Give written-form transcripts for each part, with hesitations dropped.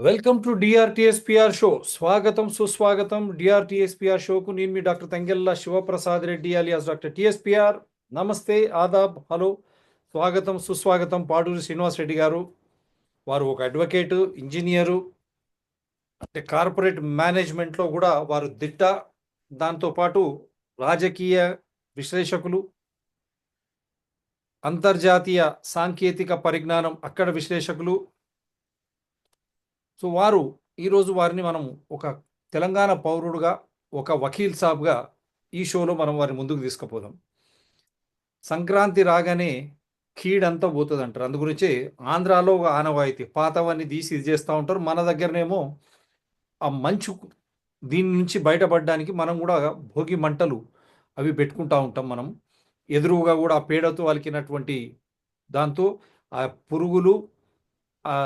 Welcome to డిఆర్టీఎస్పిఆర్ show. స్వాగతం సుస్వాగతం. DRTSPR షోకు నేను మీ doctor Tangella Sivaprasad Reddy alias doctor TSPR. నమస్తే, ఆదాబ్, హలో, స్వాగతం సుస్వాగతం. పాడూరి శ్రీనివాస్ రెడ్డి గారు, వారు ఒక అడ్వకేటు, ఇంజనీరు, అంటే కార్పొరేట్ మేనేజ్మెంట్లో కూడా వారు దిట్ట. దాంతోపాటు రాజకీయ విశ్లేషకులు, అంతర్జాతీయ సాంకేతిక పరిజ్ఞానం అక్కడ విశ్లేషకులు. సో వారు ఈరోజు వారిని మనం ఒక తెలంగాణ పౌరుడుగా, ఒక వకీల్ సాబ్గా ఈ షోలో మనం వారిని ముందుకు తీసుకుపోదాం. సంక్రాంతి రాగానే కీడంతా పోతుంది అంటారు. అందుగురించి ఆంధ్రాలో ఒక ఆనవాయితీ, పాతవన్నీ తీసి ఇది చేస్తూ ఉంటారు. మన దగ్గరనేమో ఆ మంచు, దీని నుంచి బయటపడడానికి మనం కూడా భోగి మంటలు అవి పెట్టుకుంటూ ఉంటాం. మనం ఎదురుగా కూడా ఆ పేడతో అలికినటువంటి దాంతో ఆ పురుగులు, ఆ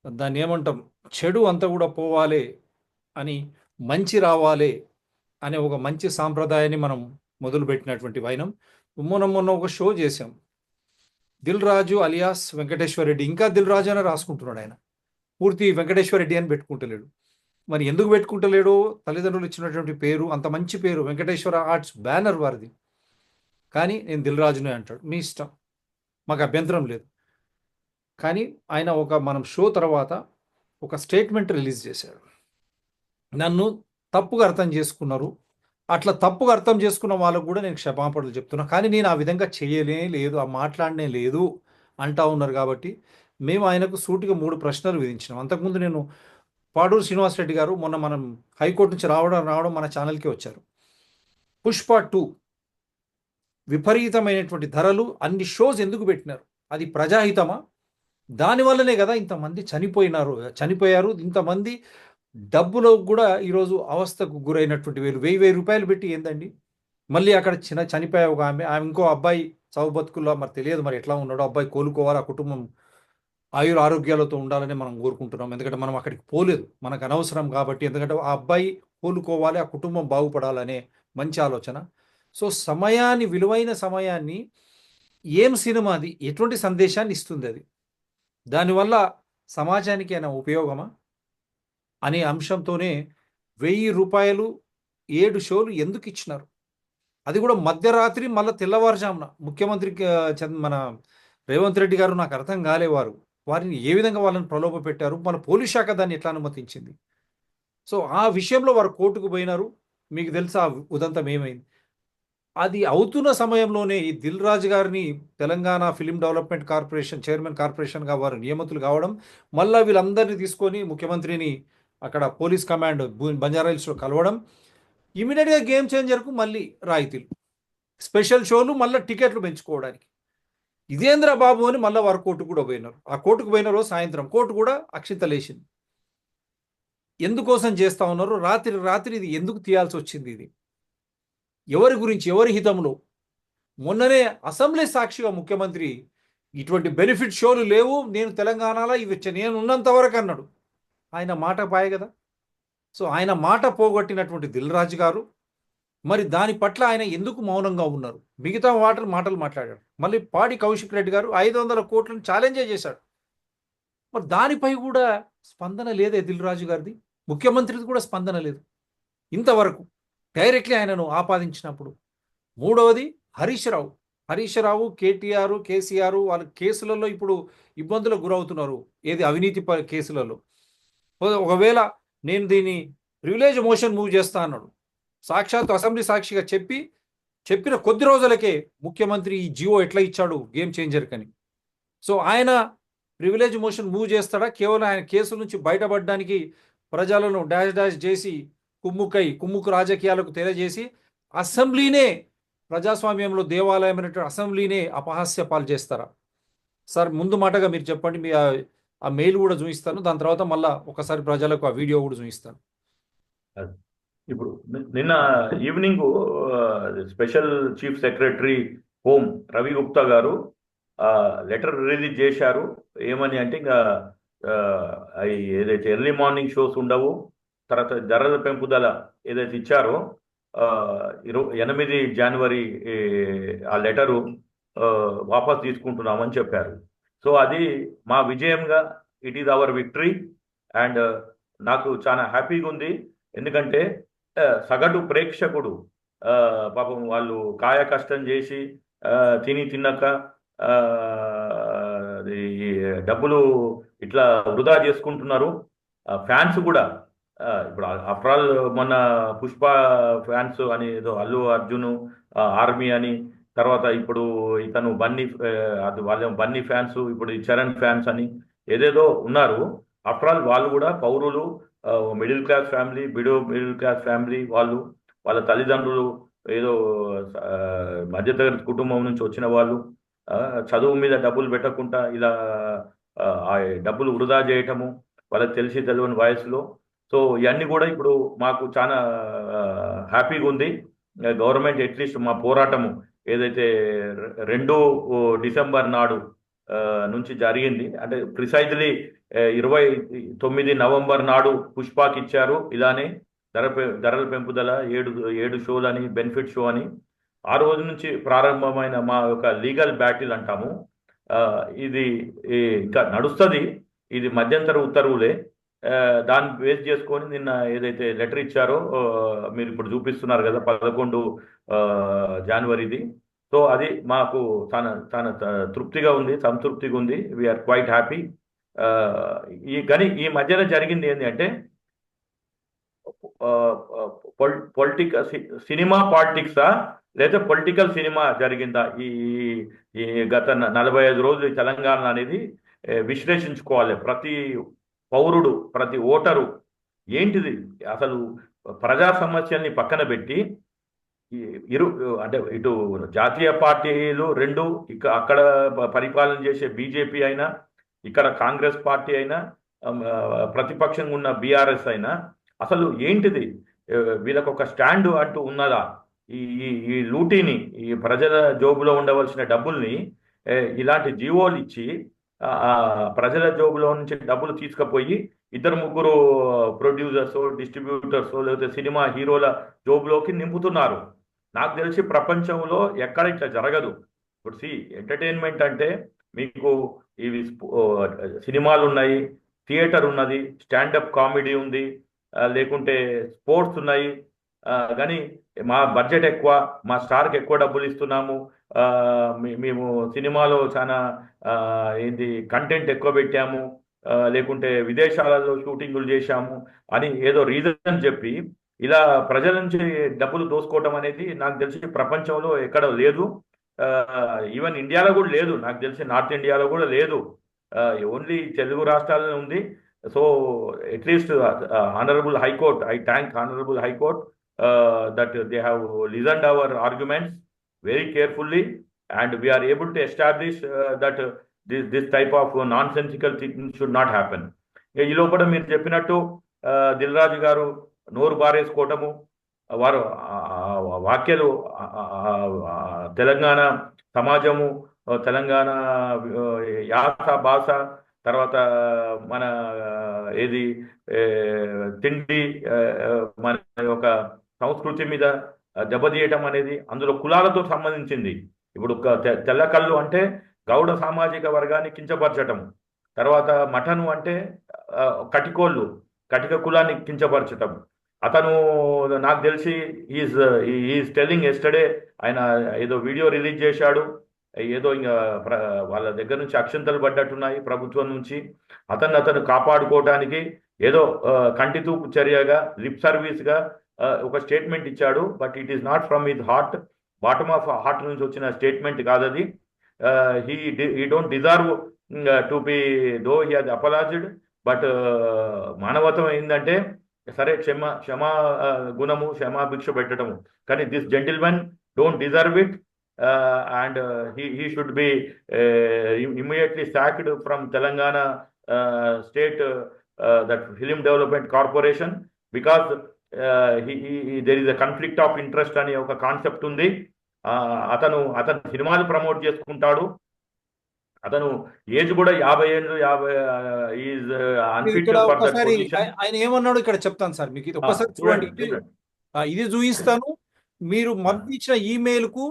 దాన్ని ఏమంటాం, చెడు అంతా కూడా పోవాలి అని, మంచి రావాలి అనే ఒక మంచి సాంప్రదాయాన్ని మనం మొదలుపెట్టినటువంటి వైనం. మొన్న ఒక షో చేశాం. దిల్ రాజు అలియాస్ వెంకటేశ్వర రెడ్డి, ఇంకా దిల్ రాజు అని రాసుకుంటున్నాడు ఆయన, పూర్తి వెంకటేశ్వర రెడ్డి అని పెట్టుకుంటలేడు. మరి ఎందుకు పెట్టుకుంటలేడు? తల్లిదండ్రులు ఇచ్చినటువంటి పేరు, అంత మంచి పేరు, వెంకటేశ్వర ఆర్ట్స్ బ్యానర్ వారిది. కానీ నేను దిల్ రాజునే అంటాడు. మీ ఇష్టం, మాకు అభ్యంతరం లేదు. కానీ ఆయన మనం షో తర్వాత ఒక స్టేట్మెంట్ రిలీజ్ చేశాడు. నన్ను తప్పుగా అర్థం చేసుకున్నారు, అట్లా తప్పుగా అర్థం చేసుకున్న వాళ్ళకు కూడా నేను క్షమాపణలు చెప్తున్నా. కానీ నేను ఆ విధంగా చేయలే లేదు, ఆ మాట్లాడనే లేదు అంటా ఉన్నారు. కాబట్టి మేము ఆయనకు సూటిగా 3 ప్రశ్నలు విధించినాం. అంతకుముందు నేను పాడూరు శ్రీనివాసరెడ్డి గారు మొన్న మనం హైకోర్టు నుంచి రావడం మన ఛానల్కి వచ్చారు. పుష్ప 2 విపరీతమైనటువంటి ధరలు, అన్ని షోస్ ఎందుకు పెట్టినారు? అది ప్రజాహితమా? దానివల్లనే కదా ఇంతమంది చనిపోయారు. ఇంతమంది డబ్బులో కూడా ఈరోజు అవస్థకు గురైనటువంటి వెయ్యి రూపాయలు పెట్టి ఏందండి? మళ్ళీ అక్కడ చనిపోయే ఒక ఆమె ఇంకో అబ్బాయి చావు బతుకుల్లో మరి తెలియదు, మరి ఎట్లా ఉన్నాడో. అబ్బాయి కోలుకోవాలి, ఆ కుటుంబం ఆరోగ్యాలతో ఉండాలని మనం కోరుకుంటున్నాం. ఎందుకంటే మనం అక్కడికి పోలేదు, మనకు అనవసరం కాబట్టి. ఎందుకంటే ఆ అబ్బాయి కోలుకోవాలి, ఆ కుటుంబం బాగుపడాలనే మంచి ఆలోచన. సో విలువైన సమయాన్ని, ఏం సినిమా అది, ఎటువంటి సందేశాన్ని ఇస్తుంది అది, దానివల్ల సమాజానికి అయినా ఉపయోగమా అనే అంశంతోనే 1000 రూపాయలు 7 షోలు ఎందుకు ఇచ్చినారు? అది కూడా మధ్యరాత్రి, మళ్ళీ తెల్లవారుజామున. ముఖ్యమంత్రికి మన రేవంత్ రెడ్డి గారు నాకు అర్థం కాలేవారు, వారిని ఏ విధంగా వాళ్ళని ప్రలోభ పెట్టారు, మన పోలీస్ శాఖ దాన్ని ఎట్లా అనుమతించింది? సో ఆ విషయంలో వారు కోర్టుకు పోయినారు. మీకు తెలుసా ఆ ఉదంతం ఏమైంది? అది అవుతున్న సమయంలోనే ఈ దిల్ రాజు గారిని Telangana film development corporation chairman, కార్పొరేషన్గా వారు నియమితులు కావడం, మళ్ళీ వీళ్ళందరినీ తీసుకొని ముఖ్యమంత్రిని అక్కడ పోలీస్ కమాండ్ బంజారాహిల్స్లో కలవడం, ఇమీడియట్గా గేమ్ చేంజర్కు మళ్ళీ రాయితీలు, స్పెషల్ షోలు, మళ్ళీ టికెట్లు పెంచుకోవడానికి. ఇదేంద్ర బాబు అని మళ్ళీ వారు కోర్టు కూడా పోయినారు. ఆ కోర్టుకు పోయిన రోజు సాయంత్రం కోర్టు కూడా అక్షింతలేసింది. ఎందుకోసం చేస్తా ఉన్నారు? రాత్రి ఇది ఎందుకు తీయాల్సి వచ్చింది? ఇది ఎవరి గురించి, ఎవరి హితంలో? మొన్ననే అసెంబ్లీ సాక్షిగా ముఖ్యమంత్రి ఇటువంటి బెనిఫిట్ షోలు లేవు, నేను తెలంగాణలో ఇవి నేను ఉన్నంత వరకు అన్నాడు. ఆయన మాట పాయ కదా. సో ఆయన మాట పోగొట్టినటువంటి దిల్ రాజు గారు మరి దాని పట్ల ఆయన ఎందుకు మౌనంగా ఉన్నారు? మిగతా మాటలు మాట్లాడాడు. మళ్ళీ పాడి కౌశిక్ రెడ్డి గారు 500 కోట్లను ఛాలెంజే చేశాడు. మరి దానిపై కూడా స్పందన లేదే దిల్ రాజు గారిది, ముఖ్యమంత్రిది కూడా స్పందన లేదు ఇంతవరకు, డైరెక్ట్లీ ఆయనను ఆపాదించినప్పుడు. మూడవది హరీష్ రావు, కేటీఆర్, కేసీఆర్ వాళ్ళ కేసులలో ఇప్పుడు ఇబ్బందులకు గురవుతున్నారు. ఏది అవినీతి కేసులలో. ఒకవేళ నేను దీన్ని ప్రివిలేజ్ మోషన్ మూవ్ చేస్తా అన్నాడు. సాక్షాత్ అసెంబ్లీ సాక్షిగా చెప్పిన కొద్ది రోజులకే ముఖ్యమంత్రి ఈ జియో ఎట్లా ఇచ్చాడు గేమ్ చేంజర్ కని. సో ఆయన ప్రివిలేజ్ మోషన్ మూవ్ చేస్తాడా? కేవలం ఆయన కేసుల నుంచి బయటపడడానికి ప్రజలను డాష్ చేసి కుమ్ముకు రాజకీయాలకు తెలియజేసి అసెంబ్లీనే, ప్రజాస్వామ్యంలో దేవాలయమైనటువంటి అసెంబ్లీనే అపహాస్య పాలు చేస్తారా? సార్ ముందు మాటగా మీరు చెప్పండి. మీ ఆ మెయిల్ కూడా చూపిస్తాను, దాని తర్వాత మళ్ళా ఒకసారి ప్రజలకు ఆ వీడియో కూడా చూపిస్తాను. ఇప్పుడు నిన్న evening special chief secretary home Ravi Gupta గారు లెటర్ రిలీజ్ చేశారు. ఏమని అంటే ఇంకా ఏదైతే ఎర్లీ మార్నింగ్ షోస్ ఉండవు, తర్వాత ధరల పెంపుదల ఏదైతే ఇచ్చారో 8 జనవరి ఆ లెటరు వాపస్ తీసుకుంటున్నామని చెప్పారు. సో అది మా విజయంగా it is our victory. And నాకు చాలా హ్యాపీగా ఉంది. ఎందుకంటే సగటు ప్రేక్షకుడు పాపం వాళ్ళు కాయ కష్టం చేసి తినక ఈ డబ్బులు ఇట్లా వృధా చేసుకుంటున్నారు. ఫ్యాన్స్ కూడా ఇప్పుడు ఆఫ్టర్ ఆల్ మొన్న పుష్ప ఫ్యాన్స్ అని ఏదో అల్లు అర్జున్ ఆర్మీ అని, తర్వాత ఇప్పుడు ఇతను బన్నీ అది వాళ్ళ బన్నీ ఫ్యాన్స్, ఇప్పుడు ఈ చరణ్ ఫ్యాన్స్ అని ఏదేదో ఉన్నారు. ఆఫ్టర్ ఆల్ వాళ్ళు కూడా పౌరులు, middle class family, middle class family, వాళ్ళ తల్లిదండ్రులు ఏదో మధ్యతరగతి కుటుంబం నుంచి వచ్చిన వాళ్ళు చదువు మీద డబ్బులు పెట్టకుండా ఇలా ఆ డబ్బులు వృధా చేయటము వాళ్ళకి తెలిసి తెలియని వయసులో. సో ఇవన్నీ కూడా ఇప్పుడు మాకు చాలా హ్యాపీగా ఉంది. గవర్నమెంట్ అట్లీస్ట్ మా పోరాటము ఏదైతే 2 డిసెంబర్ నాడు నుంచి జరిగింది, అంటే ప్రిసైజ్లీ 29 నవంబర్ నాడు పుష్పాకి ఇచ్చారు ఇలానే ధరల పెంపుదల 7 షోలని, బెనిఫిట్ షో అని. ఆ రోజు నుంచి ప్రారంభమైన మా యొక్క లీగల్ బ్యాటిల్ అంటాము. ఇది ఇంకా నడుస్తుంది. ఇది మధ్యంతర ఉత్తర్వులే. దాన్ని బేస్ చేసుకొని నిన్న ఏదైతే లెటర్ ఇచ్చారో మీరు ఇప్పుడు చూపిస్తున్నారు కదా 11 జనవరిది. సో అది మాకు చాలా తృప్తిగా ఉంది, సంతృప్తిగా ఉంది. We are quite happy. కానీ ఈ మధ్యలో జరిగింది ఏంటి అంటే సినిమా పాలిటిక్సా లేదా పొలిటికల్ సినిమా జరిగిందా ఈ గత 45 రోజులు తెలంగాణ అనేది విశ్లేషించుకోవాలి. ప్రతి పౌరుడు, ప్రతి ఓటరు ఏంటిది అసలు ప్రజా సమస్యల్ని పక్కన పెట్టి అంటే ఇటు జాతీయ పార్టీలు 2, అక్కడ పరిపాలన చేసే బీజేపీ అయినా, ఇక్కడ కాంగ్రెస్ పార్టీ అయినా, ప్రతిపక్షంగా ఉన్న బీఆర్ఎస్ అయినా, అసలు ఏంటిది వీళ్ళకు ఒక స్టాండ్ అంటూ ఉన్నదా? ఈ లూటీని, ఈ ప్రజల జోబులో ఉండవలసిన డబ్బుల్ని ఇలాంటి జీవోలు ఇచ్చి ప్రజల జోబులో నుంచి డబ్బులు తీసుకుపోయి 2-3 ప్రొడ్యూసర్స్, డిస్ట్రిబ్యూటర్స్, లేకపోతే సినిమా హీరోల జోబులోకి నింపుతున్నారు. నాకు తెలిసి ప్రపంచంలో ఎక్కడ ఇట్లా జరగదు. ఇప్పుడు ఎంటర్టైన్మెంట్ అంటే మీకు ఇవి సినిమాలు ఉన్నాయి, థియేటర్ ఉన్నది, స్టాండప్ కామెడీ ఉంది, లేకుంటే స్పోర్ట్స్ ఉన్నాయి. కానీ మా బడ్జెట్ ఎక్కువ, మా స్టార్కి ఎక్కువ డబ్బులు ఇస్తున్నాము, మేము సినిమాలో చాలా కంటెంట్ ఎక్కువ పెట్టాము, లేకుంటే విదేశాలలో షూటింగులు చేశాము అని ఏదో రీజన్ చెప్పి ఇలా ప్రజల నుంచి డబ్బులు దోసుకోవటం అనేది నాకు తెలిసి ప్రపంచంలో ఎక్కడ లేదు. ఈవెన్ ఇండియాలో కూడా లేదు, నాకు తెలిసి నార్త్ ఇండియాలో కూడా లేదు, ఓన్లీ తెలుగు రాష్ట్రాల్లో ఉంది. So at least honourable high court, I thank honourable high court that they have listened our arguments very carefully, and we are able to establish that this type of nonsensical thing should not happen. ఈ లోపల మీరు చెప్పినట్టు దిల్ రాజు గారు నోరు బారేసుకోవటము, వారు వాక్యాలు తెలంగాణ సమాజము, తెలంగాణ యాస భాష, తర్వాత మన ఏది తిండి, మన యొక్క సంస్కృతి మీద దెబ్బతీయటం అనేది అందులో కులాలతో సంబంధించింది. ఇప్పుడు తెల్ల కళ్ళు అంటే గౌడ సామాజిక వర్గాన్ని కించపరచటం, తర్వాత మఠను అంటే కటిక కులాన్ని కించపరచటం. అతను నాకు తెలిసి ఈజ్ టెల్లింగ్ ఎస్టర్డే, ఆయన ఏదో వీడియో రిలీజ్ చేశాడు, ఏదో ఇంకా వాళ్ళ దగ్గర నుంచి అక్షంతలు పడ్డట్టున్నాయి ప్రభుత్వం నుంచి. అతను కాపాడుకోవటానికి ఏదో కంటితూపు చర్యగా, లిప్ సర్వీస్గా ఒక స్టేట్మెంట్ ఇచ్చాడు. But it is not from his heart, bottom of heart నుంచి వచ్చిన స్టేట్మెంట్ కాదు అది. He don't deserve to be, though he has apologised. But మానవత్వం ఏంటంటే సరే క్షమా గుణము, క్షమాభిక్ష పెట్టడము, కానీ this gentlemen don't deserve it. And he should be immediately sacked from Telangana state that film development corporation, because there is a conflict of interest అని ఒక కాన్సెప్ట్ ఉంది. అతను సినిమాలు ప్రమోట్ చేసుకుంటాడు, అతను ఏజ్ కూడా 50 ఏళ్ళు, is unfit for that position. ఆయన ఏమన్నాడు ఇక్కడ చెప్తాను సార్ మీకు, ఒక్కసారి చూడండి. ఇది చూపిస్తాను. మీరు మద్దతు ఇచ్చిన ఈమెయిల్ కు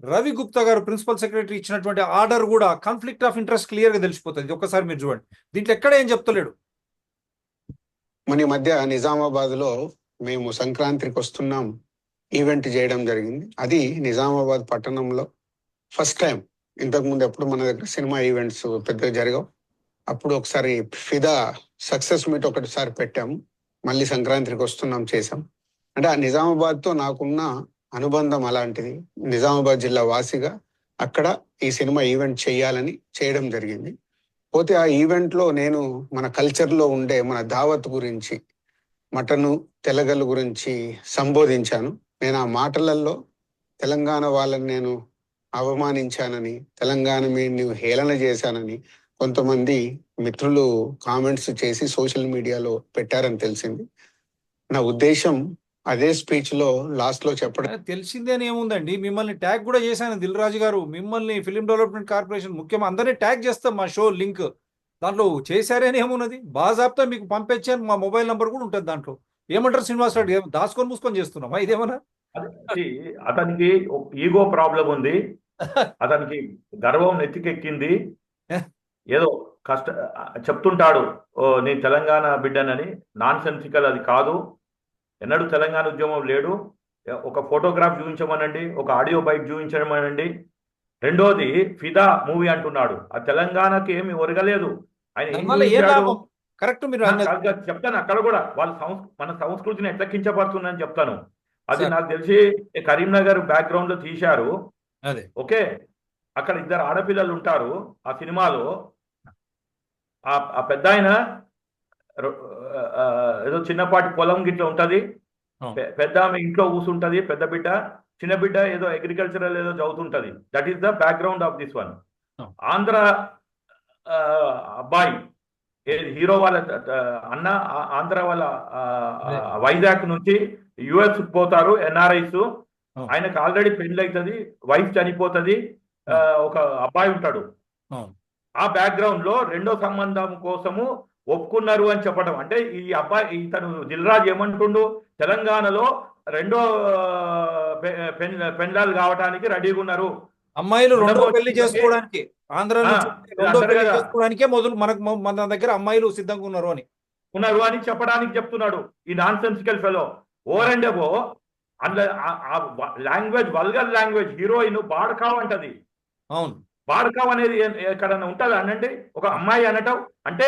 రవి గుప్తా గారు ప్రిన్సిపల్ సెక్రటరీ ఇచ్చినటువంటి ఆర్డర్ కూడా కాన్ఫ్లిక్ట్ ఆఫ్ ఇంట్రెస్ట్ క్లియర్ గా తెలిసిపోతుంది. ఒక్కసారి మీరు చూడండి, దీంట్లో ఎక్కడ ఏం చెప్తలేడు. మన ఈ మధ్య నిజామాబాద్ లో మేము సంక్రాంతికి వస్తున్నాం ఈవెంట్ చేయడం జరిగింది. అది నిజామాబాద్ పట్టణంలో ఫస్ట్ టైం. ఇంతకుముందు ఎప్పుడు మన దగ్గర సినిమా ఈవెంట్స్ పెద్దగా జరగవు. అప్పుడు ఒకసారి ఫిదా సక్సెస్ మీట్ ఒకటిసారి పెట్టాము. మళ్ళీ సంక్రాంతికి వస్తున్నాం చేసాం. అంటే ఆ నిజామాబాద్తో నాకున్న అనుబంధం అలాంటిది. నిజామాబాద్ జిల్లా వాసిగా అక్కడ ఈ సినిమా ఈవెంట్ చేయాలని చేయడం జరిగింది. పోతే ఆ ఈవెంట్లో నేను మన కల్చర్లో ఉండే మన దావత్ గురించి, మటను తెలగల గురించి సంబోధించాను. నేను ఆ మాటలలో తెలంగాణ వాళ్ళని నేను అవమానించానని, తెలంగాణ మీద హేళన చేశానని కొంతమంది మిత్రులు కామెంట్స్ చేసి సోషల్ మీడియాలో పెట్టారని తెలిసింది. నా ఉద్దేశం అదే స్పీచ్ లో లాస్ట్ లో చెప్పడం. తెలిసిందేనే ఏముందండి, మిమ్మల్ని ట్యాగ్ కూడా చేశాను దిల్ రాజు గారు. మిమ్మల్ని ఫిలిం డెవలప్మెంట్ కార్పొరేషన్ ముఖ్యంగా అందరినీ ట్యాగ్ చేస్తాం మా షో లింక్. దాంట్లో చేశారని ఏమున్నది, బాజాబ్తా మీకు పంపించాను. మా మొబైల్ నంబర్ కూడా ఉంటుంది దాంట్లో. ఏమంటారు శ్రీనివాస్ రెడ్డి, దాచుకొని మూసుకొని చేస్తున్నామా ఇదేమన్నా? అతనికి ఈగో ప్రాబ్లం ఉంది, అతనికి గర్వం నెత్తికెక్కింది. ఏదో కష్ట చెప్తుంటాడు, ఓ నీ తెలంగాణ బిడ్డనని. నాన్ సెన్సికల్ అది కాదు. ఎన్నడూ తెలంగాణ ఉద్యమం లేడు. ఒక ఫోటోగ్రాఫ్ చూపించమనండి, ఒక ఆడియో బైట్ చూపించమనండి. రెండోది ఫిదా మూవీ అంటున్నాడు. ఆ తెలంగాణకి ఏమి ఒరగలేదు. ఆయన ఏం చూపించాడు? కరెక్ట్. మీరు చెప్తాను, అక్కడ కూడా వాళ్ళ మన సంస్కృతిని ఎట్లా కించపడుతుందని చెప్తాను. అది నాకు తెలిసి కరీంనగర్ బ్యాక్గ్రౌండ్ లో తీశారు. ఓకే, అక్కడ ఇద్దరు ఆడపిల్లలు ఉంటారు ఆ సినిమాలో. ఆ పెద్ద ఆయన ఏదో చిన్నపాటి పొలం గిట్ల ఉంటది, పెద్ద ఆమె ఇంట్లో కూర్చుంటది, పెద్ద బిడ్డ, చిన్న బిడ్డ ఏదో అగ్రికల్చరల్ ఏదో చదువుతుంటది. That is the background of this one. Andhra అబ్బాయి హీరో వాళ్ళ అన్న ఆంధ్ర వాళ్ళ వైజాగ్ నుంచి యుఎస్ పోతారు ఎన్ఆర్ఐస్. ఆయనకు ఆల్రెడీ పెళ్లి అవుతుంది, వైఫ్ చనిపోతుంది, ఒక అబ్బాయి ఉంటాడు. ఆ బ్యాక్గ్రౌండ్ లో రెండో సంబంధం కోసము ఒప్పుకున్నారు అని చెప్పడం. అంటే ఈ అబ్బాయి ఇతను దిల్ రాజు ఏమంటుండు, తెలంగాణలో రెండో పెండ్లాలు కావడానికి రెడీగా ఉన్నారు అమ్మాయిలు. రెండో పెళ్లి చేసుకోవడానికి ఆంధ్ర రెండో పెళ్లి చేసుకోవడానికే మొదలు మన దగ్గర అమ్మాయిలు సిద్ధంగా ఉన్నారు అని చెప్పడానికి చెప్తున్నాడు ఈ nonsensical fellow. Over and అబో లాంగ్వేజ్, వల్గర్ లాంగ్వేజ్. హీరోయిన్ బాడకావ్ అంటది. అవును, బాడకావ్ అనేది ఎక్కడన్నా ఉంటది అనండి ఒక అమ్మాయి అనటం. అంటే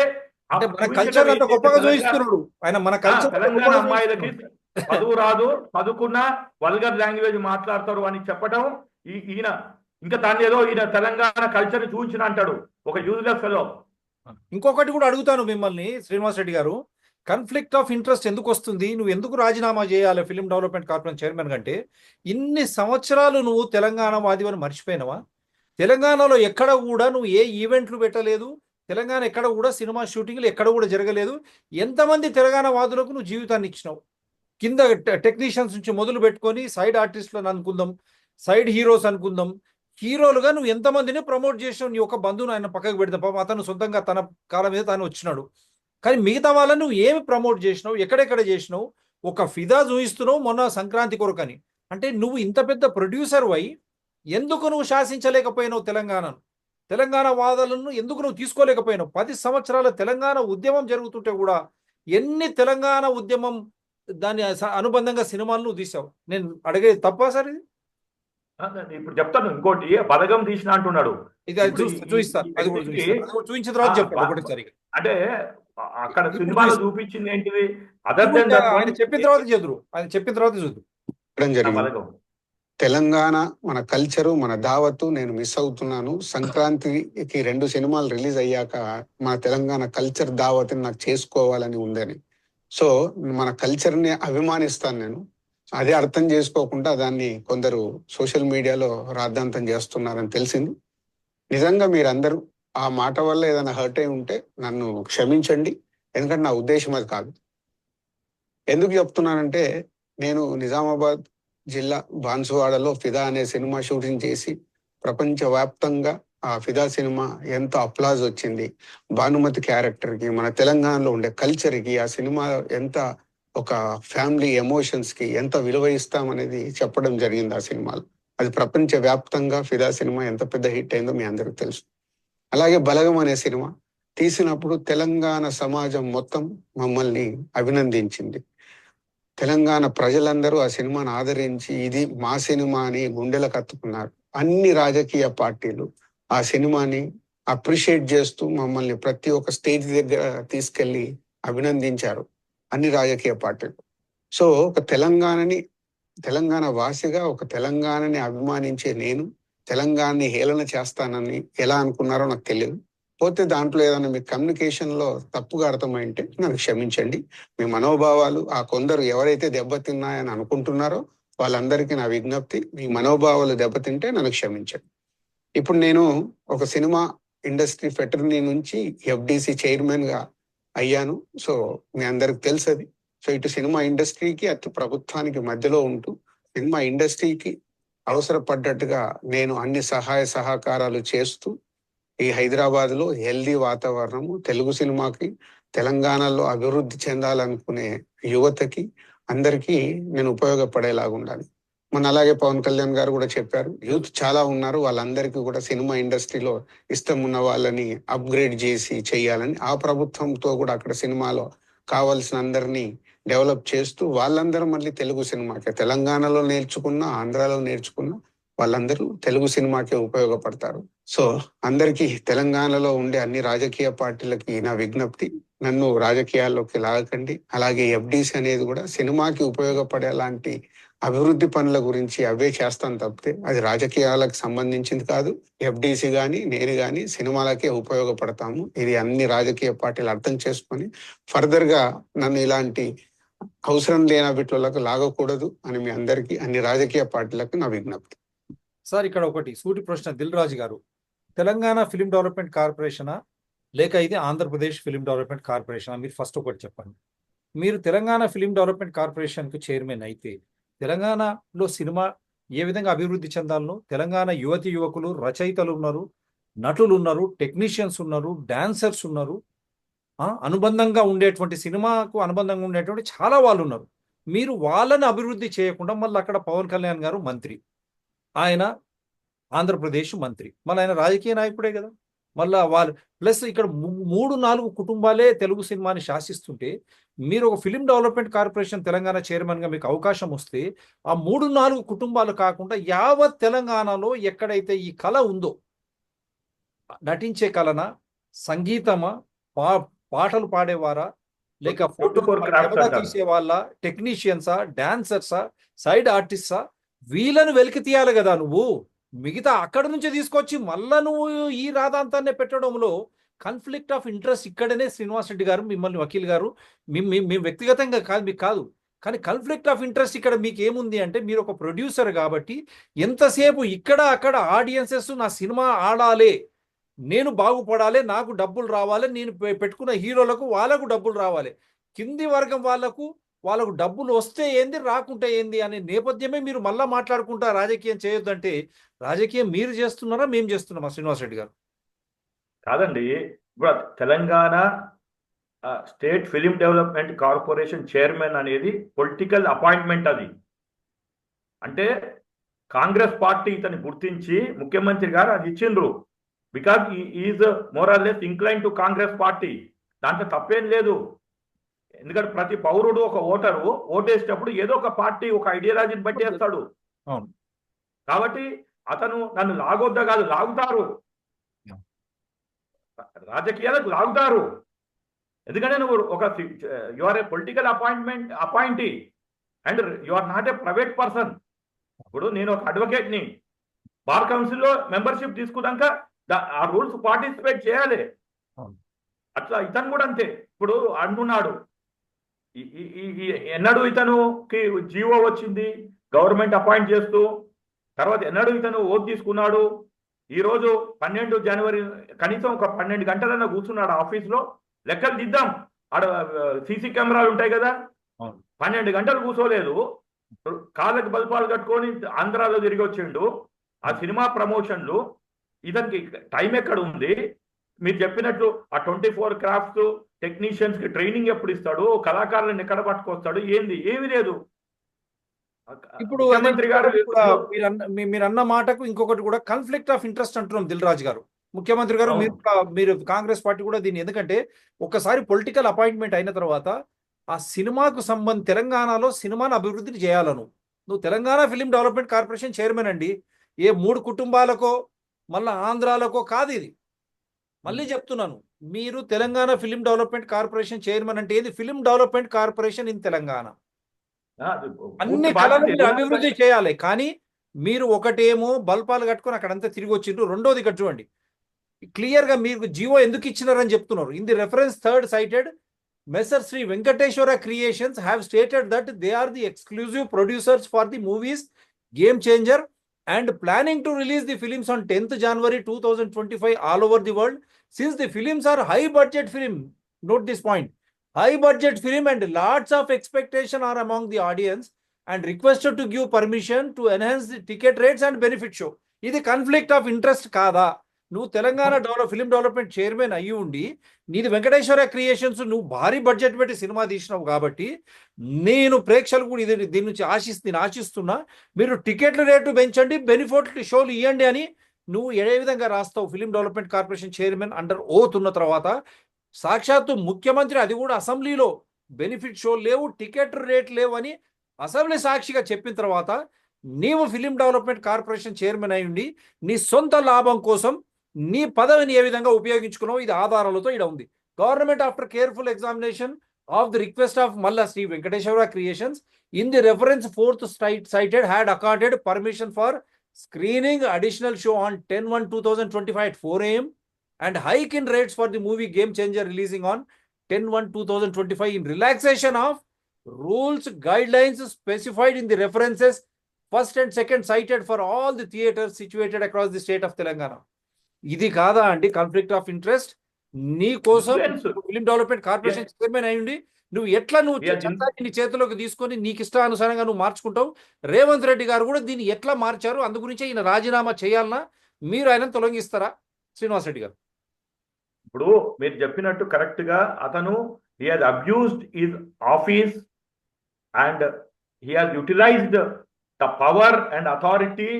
తెలంగాణ అమ్మాయిలకి చదువు రాదు, చదువుకున్న వల్గర్ లాంగ్వేజ్ మాట్లాడతారు అని చెప్పడం ఈయన. ఇంకా దాన్ని ఏదో ఈయన తెలంగాణ కల్చర్ చూపించిన అంటాడు, ఒక యూజ్లెస్ ఫెలో. ఇంకొకటి కూడా అడుగుతాను మిమ్మల్ని శ్రీనివాస్ రెడ్డి గారు, కాన్ఫ్లిక్ట్ ఆఫ్ ఇంట్రెస్ట్ ఎందుకు వస్తుంది? నువ్వు ఎందుకు రాజీనామా చేయాలి ఫిలిం డెవలప్మెంట్ కార్పొరేషన్ చైర్మన్ కంటే? ఇన్ని సంవత్సరాలు నువ్వు తెలంగాణ వాదివని మర్చిపోయినావా? తెలంగాణలో ఎక్కడ కూడా నువ్వు ఏ ఈవెంట్లు పెట్టలేదు, తెలంగాణ ఎక్కడ కూడా సినిమా షూటింగ్లు ఎక్కడ కూడా జరగలేదు. ఎంతమంది తెలంగాణ వాదులకు నువ్వు జీవితాన్ని ఇచ్చినావు? కింద టెక్నీషియన్స్ నుంచి మొదలు పెట్టుకొని సైడ్ ఆర్టిస్టులను అనుకుందాం, సైడ్ హీరోస్ అనుకుందాం, హీరోలుగా నువ్వు ఎంతమందిని ప్రమోట్ చేసినావు? నీ ఒక బంధువును ఆయన పక్కకు పెడతా, పాపం అతను సొంతంగా తన కాలం మీద తాను వచ్చినాడు. కానీ మిగతా వాళ్ళని నువ్వు ఏమి ప్రమోట్ చేసినావు? ఎక్కడెక్కడ చేసినావు? ఒక ఫిదా చూపిస్తున్నావు మొన్న సంక్రాంతి కొరకని. అంటే నువ్వు ఇంత పెద్ద ప్రొడ్యూసర్ అయి ఎందుకు నువ్వు శాసించలేకపోయినావు తెలంగాణను? తెలంగాణ వాదాలను ఎందుకు నువ్వు తీసుకోలేకపోయినావు? 10 సంవత్సరాల తెలంగాణ ఉద్యమం జరుగుతుంటే కూడా ఎన్ని తెలంగాణ ఉద్యమం దాని అనుబంధంగా సినిమాలు నువ్వు తీసావు. నేను అడిగే తప్ప సార్ ఇది? ఇప్పుడు చెప్తాను. ఇంకోటి బలగం తీసిన అంటున్నాడు. చూపించిన తర్వాత చెప్పండి ఒకటిసారి. అంటే అక్కడ సినిమాలో చూపించింది ఏంటిది? ఆయన చెప్పిన తర్వాత చూద్దాం. తెలంగాణ మన కల్చరు, మన దావత్తు నేను మిస్ అవుతున్నాను. సంక్రాంతికి 2 సినిమాలు రిలీజ్ అయ్యాక మన తెలంగాణ కల్చర్ దావత్ని నాకు చేసుకోవాలని ఉందని. సో మన కల్చర్ని అభిమానిస్తాను నేను. అదే అర్థం చేసుకోకుండా దాన్ని కొందరు సోషల్ మీడియాలో రాద్ధాంతం చేస్తున్నారని తెలిసింది. నిజంగా మీరందరూ ఆ మాట వల్ల ఏదైనా హర్ట్ అయి ఉంటే నన్ను క్షమించండి, ఎందుకంటే నా ఉద్దేశం అది కాదు. ఎందుకు చెప్తున్నానంటే, నేను నిజామాబాద్ జిల్లా బాన్సువాడలో ఫిదా అనే సినిమా షూటింగ్ చేసి ప్రపంచవ్యాప్తంగా ఆ ఫిదా సినిమా ఎంత అప్లాజ్ వచ్చింది, భానుమతి క్యారెక్టర్కి, మన తెలంగాణలో ఉండే కల్చర్కి, ఆ సినిమా ఎంత ఒక ఫ్యామిలీ ఎమోషన్స్కి ఎంత విలువ ఇస్తామనేది చెప్పడం జరిగింది ఆ సినిమాలో. అది ప్రపంచ వ్యాప్తంగా ఫిదా సినిమా ఎంత పెద్ద హిట్ అయిందో మీ అందరికి తెలుసు. అలాగే బలగం అనే సినిమా తీసినప్పుడు తెలంగాణ సమాజం మొత్తం మమ్మల్ని అభినందించింది. తెలంగాణ ప్రజలందరూ ఆ సినిమాను ఆదరించి ఇది మా సినిమా అని గుండెలకు హత్తుకున్నారు. అన్ని రాజకీయ పార్టీలు ఆ సినిమాని అప్రిషియేట్ చేస్తూ మమ్మల్ని ప్రతి ఒక్క స్టేజ్ దగ్గర తీసుకెళ్లి అభినందించారు అన్ని రాజకీయ పార్టీలు. సో ఒక తెలంగాణ వాసిగా ఒక తెలంగాణని అభిమానించే నేను తెలంగాణని హేళన చేస్తానని ఎలా అనుకున్నారో నాకు తెలియదు. పోతే దాంట్లో ఏదైనా మీ కమ్యూనికేషన్లో తప్పుగా అర్థమైంటే నన్ను క్షమించండి. మీ మనోభావాలు ఆ కొందరు ఎవరైతే దెబ్బతిన్నాయని అనుకుంటున్నారో వాళ్ళందరికీ నా విజ్ఞప్తి, మీ మనోభావాలు దెబ్బతింటే నన్ను క్షమించండి. ఇప్పుడు నేను ఒక సినిమా ఇండస్ట్రీ ఫెటర్నీ నుంచి ఎఫ్డిసి చైర్మన్గా అయ్యాను. సో మీ అందరికి తెలుసు అది. సో ఇటు సినిమా ఇండస్ట్రీకి అటు ప్రభుత్వానికి మధ్యలో ఉంటూ సినిమా ఇండస్ట్రీకి అవసరపడ్డట్టుగా నేను అన్ని సహాయ సహకారాలు చేస్తూ ఈ హైదరాబాద్లో హెల్దీ వాతావరణము తెలుగు సినిమాకి తెలంగాణలో అభివృద్ధి చెందాలనుకునే యువతకి అందరికీ నేను ఉపయోగపడేలాగా ఉండాలి. మన అలాగే పవన్ కళ్యాణ్ గారు కూడా చెప్పారు, యూత్ చాలా ఉన్నారు, వాళ్ళందరికీ కూడా సినిమా ఇండస్ట్రీలో ఇష్టం ఉన్న వాళ్ళని అప్గ్రేడ్ చేసి చెయ్యాలని ఆ ప్రభుత్వంతో కూడా అక్కడ సినిమాలో కావాల్సిన అందరినీ డెవలప్ చేస్తూ వాళ్ళందరూ మళ్ళీ తెలుగు సినిమాకే, తెలంగాణలో నేర్చుకున్న ఆంధ్రాలో నేర్చుకున్న వాళ్ళందరూ తెలుగు సినిమాకే ఉపయోగపడతారు. సో అందరికీ తెలంగాణలో ఉండే అన్ని రాజకీయ పార్టీలకి నా విజ్ఞప్తి, నన్ను రాజకీయాల్లోకి లాగకండి. అలాగే ఎఫ్డిసి అనేది కూడా సినిమాకి ఉపయోగపడే లాంటి అభివృద్ధి పనుల గురించి అవే చేస్తాను తప్పితే అది రాజకీయాలకు సంబంధించింది కాదు. ఎఫ్డిసి కానీ నేను కానీ సినిమాలకే ఉపయోగపడతాము. ఇది అన్ని రాజకీయ పార్టీలు అర్థం చేసుకొని ఫర్దర్గా నన్ను ఇలాంటి అవసరం లేని వీటిలోకి లాగకూడదు అని మీ అందరికీ అన్ని రాజకీయ పార్టీలకు నా విజ్ఞప్తి. సార్ ఇక్కడ ఒకటి సూటి ప్రశ్న, దిల్ రాజు గారు, తెలంగాణ ఫిలిం డెవలప్మెంట్ కార్పొరేషనా లేక ఇది ఆంధ్రప్రదేశ్ ఫిలిం డెవలప్మెంట్ కార్పొరేషనా? మీరు ఫస్ట్ ఒకటి చెప్పండి. మీరు తెలంగాణ ఫిలిం డెవలప్మెంట్ కార్పొరేషన్కు చైర్మన్ అయితే తెలంగాణలో సినిమా ఏ విధంగా అభివృద్ధి చెందాలనో, తెలంగాణ యువతి యువకులు రచయితలు ఉన్నారు, నటులు ఉన్నారు, టెక్నీషియన్స్ ఉన్నారు, డాన్సర్స్ ఉన్నారు, అనుబంధంగా ఉండేటువంటి సినిమాకు అనుబంధంగా ఉండేటువంటి చాలా వాళ్ళు ఉన్నారు. మీరు వాళ్ళని అభివృద్ధి చేయకుండా మళ్ళీ అక్కడ పవన్ కళ్యాణ్ గారు మంత్రి, ఆయన ఆంధ్రప్రదేశ్ మంత్రి, మళ్ళీ ఆయన రాజకీయ నాయకుడే కదా, మళ్ళీ వాళ్ళు ప్లస్ ఇక్కడ 3-4 కుటుంబాలే తెలుగు సినిమాని శాసిస్తుంటే మీరు ఒక ఫిలిం డెవలప్మెంట్ కార్పొరేషన్ తెలంగాణ చైర్మన్గా మీకు అవకాశం వస్తే ఆ 3-4 కుటుంబాలు కాకుండా యావత్ తెలంగాణలో ఎక్కడైతే ఈ కళ ఉందో, నటించే కళనా, సంగీతమా, పాటలు పాడేవారా, లేక కెమెరా తీసే వాళ్ళ, టెక్నీషియన్సా, డాన్సర్సా, సైడ్ ఆర్టిస్టా, వీళ్ళను వెలికి తీయాలి కదా నువ్వు. మిగతా అక్కడ నుంచి తీసుకొచ్చి మళ్ళా నువ్వు ఈ రాధాంతాన్ని పెట్టడంలో కాన్ఫ్లిక్ట్ ఆఫ్ ఇంట్రెస్ట్ ఇక్కడనే శ్రీనివాస్ రెడ్డి గారు, మిమ్మల్ని వకీల్ గారు, మేము వ్యక్తిగతంగా కాదు, మీకు కాదు, కానీ కాన్ఫ్లిక్ట్ ఆఫ్ ఇంట్రెస్ట్ ఇక్కడ మీకు ఏముంది అంటే మీరు ఒక ప్రొడ్యూసర్ కాబట్టి ఎంతసేపు ఇక్కడ అక్కడ ఆడియన్సెస్ నా సినిమా ఆడాలి, నేను బాగుపడాలి, నాకు డబ్బులు రావాలి, నేను పెట్టుకున్న హీరోలకు వాళ్ళకు డబ్బులు రావాలి, కింది వర్గం వాళ్ళకు డబ్బులు వస్తే ఏంది రాకుంటే ఏంది అనే నేపథ్యమే మీరు మళ్ళా మాట్లాడుకుంటా రాజకీయం చేయొద్దంటే రాజకీయం మీరు చేస్తున్నారా మేము చేస్తున్నామా శ్రీనివాస్ రెడ్డి గారు? కాదండి, ఇప్పుడు Telangana state film development corporation chairman అనేది పొలిటికల్ అపాయింట్మెంట్. అది అంటే కాంగ్రెస్ పార్టీ ఇతన్ని గుర్తించి ముఖ్యమంత్రి గారు అది ఇచ్చిండ్రు. Because is more or less incline to Congress party. దాంట్లో తప్పేం లేదు. ఎందుకంటే ప్రతి పౌరుడు ఒక ఓటరు ఓటేసేటప్పుడు ఏదో ఒక పార్టీ ఒక ఐడియాలజీని బట్టి వేస్తాడు. కాబట్టి అతను నన్ను లాగొద్దా కాదు, లాగుతారు, రాజకీయాలకు లాగుతారు. ఎందుకంటే నువ్వు ఒక you are a political appointee and you are not a private person. ఇప్పుడు నేను ఒక అడ్వకేట్ని, బార్ కౌన్సిల్లో మెంబర్షిప్ తీసుకున్నాక ఆ రూల్స్ పార్టిసిపేట్ చేయాలి. అట్లా ఇతను కూడా అంతే. ఇప్పుడు అంటున్నాడు, ఎన్నడూ ఇతనుకి జీవో వచ్చింది గవర్నమెంట్ అపాయింట్ చేస్తూ, తర్వాత ఎన్నడూ ఇతను ఓట్ తీసుకున్నాడు. ఈరోజు 12 జనవరి కనీసం ఒక 12 గంటలన్నా కూర్చున్నాడు ఆఫీస్లో. లెక్కలు దిద్దాం, ఆడ సీసీ కెమెరాలు ఉంటాయి కదా, 12 గంటలు కూర్చోలేదు, కాళ్ళకి బల్పాలు కట్టుకొని ఆంధ్రాలో తిరిగి వచ్చిండు. ఆ సినిమా ప్రమోషన్లు, ఇతనికి టైం ఎక్కడ ఉంది? మీరు చెప్పినట్లు ఆ 24 క్రాఫ్ట్స్ టెక్నీషియన్స్ కి ట్రైనింగ్ ఎప్పుడు ఇస్తాడు? కళాకారులను ఎక్కడ పట్టుకొస్తాడు? ఏమి లేదు. ఇప్పుడు ముఖ్యమంత్రి గారు కూడా ఇప్పుడు మీరు అన్న మాటకు ఇంకొకటి కూడా కాన్ఫ్లిక్ట్ ఆఫ్ ఇంట్రెస్ట్ అంటున్నాం దిల్ రాజు గారు. ముఖ్యమంత్రి గారు అవును. మీరు కాంగ్రెస్ పార్టీ కూడా దీన్ని, ఎందుకంటే ఒక్కసారి పొలిటికల్ అపాయింట్మెంట్ అయిన తర్వాత ఆ సినిమాకు తెలంగాణలో సినిమాను అభివృద్ధిని చేయాలను. నువ్వు Telangana film development corporation chairman అండి. ఏ 3 కుటుంబాలకో మళ్ళా ఆంధ్రాలకో కాదు ఇది. మళ్ళీ చెప్తున్నాను, మీరు Telangana film development corporation chairman అంటే ఏది? Film development corporation in Telangana. అన్ని కళలు మీరు అభివృద్ధి చేయాలి. కానీ మీరు ఒకటేమో బల్పాలు కట్టుకొని అక్కడంతా తిరిగి వచ్చిండ్రు. రెండోది ఇక్కడ చూడండి, క్లియర్ గా మీరు జియో ఎందుకు ఇచ్చినారని చెప్తున్నారు. In the reference third cited messrs Sri Venkateswara Creations have stated that they are the exclusive producers for the movies Game Changer and planning to release the films on 10th January 2025 all over the world. Since the films are high budget film, note this point, high budget film and lots of expectation are among the audience and requested to give permission to enhance the ticket rates and benefit show. ఇది conflict of interest కాదా? నువ్వు Telangana film development chairman అయ్యి ఉండి నీది Venkateswara creations, నువ్వు భారీ budget పెట్టి cinema తీసినావు కాబట్టి నేను ప్రేక్షకులు కూడా దీని నుంచి ఆశిస్తున్నా, మీరు టికెట్ల రేటు పెంచండి, బెనిఫిట్ షోలు ఇవ్వండి అని నువ్వు ఏ విధంగా రాస్తావు? Film development corporation chairman under oath ఉన్న తర్వాత సాక్షాత్తు ముఖ్యమంత్రి, అది కూడా అసెంబ్లీలో బెనిఫిట్ షో లేవు, టికెట్ రేట్ లేవు అని అసెంబ్లీ సాక్షిగా చెప్పిన తర్వాత నీవు ఫిలిం డెవలప్మెంట్ కార్పొరేషన్ చైర్మన్ అయి ఉండి నీ సొంత లాభం కోసం నీ పదవిని ఏ విధంగా ఉపయోగించుకున్నావు? ఇది ఆధారాలతో ఇక్కడ ఉంది. Government after careful examination of the request of మల్లా Sri Venkateswara Creations in the reference 4th cited had accorded permission for screening additional show on 10/1/2025 at 4 AM and hike in rates for the movie Game Changer releasing on 10/1/2025 in relaxation of rules guidelines specified in the references 1st and 2nd cited for all the theaters situated across the state of Telangana. ఇది కాదా అండి conflict of interest? నీ కోసం film development corporation chairman అయ్యండి నువ్వు చట్టాన్ని నీ చేతిలోకి తీసుకొని నీకు ఇష్టానుసారంగా నువ్వు మార్చుకుంటావు. రేవంత్ రెడ్డి గారు కూడా దీన్ని ఎట్లా మార్చారు? అందు గురించి ఈయన రాజీనామా చేయాలన్నా మీరు ఆయన తొలగిస్తారా? శ్రీనివాస్ రెడ్డి గారు, ఇప్పుడు మీరు చెప్పినట్టు కరెక్ట్ గా అతను he has abused his office and he has utilized the power and authority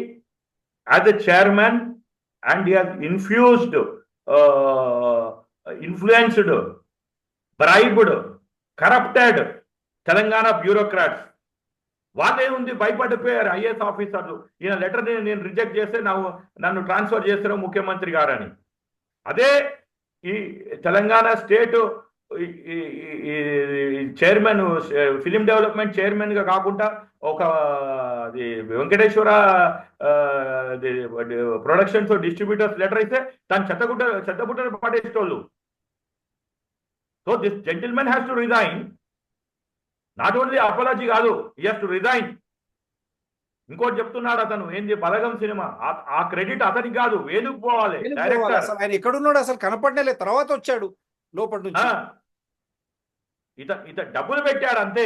as a chairman and he has infused, influenced, bribed, corrupted Telangana bureaucrats. వాళ్ళేముంది భయపడిపోయారు ఐఏఎస్ ఆఫీసర్లు. ఈయన లెటర్ నేను రిజెక్ట్ చేస్తే నన్ను ట్రాన్స్ఫర్ చేస్తారు ముఖ్యమంత్రి గారని. అదే ఈ Telangana state chairman, film development chairman గా కాకుండా ఒక వెంకటేశ్వర ప్రొడక్షన్స్ డిస్ట్రిబ్యూటర్స్ లెటర్ ఇస్తే తను చెత్తబుట్టను పడేసేటోళ్ళు. So this gentlemen has to resign. Not only apology కాదు, హీ హ్యాస్ టు రిజైన్. ఇంకోటి చెప్తున్నాడు అతను, ఏంది బలగం సినిమా, ఆ క్రెడిట్ అతనికి కాదు, వేణుకు పోవాలి. డైరెక్టర్ ఆయన ఎక్కడున్నాడు? అసలు కనపడలే, తర్వాత వచ్చాడు లోపల నుంచి. ఇత డబ్బులు పెట్టాడు అంతే.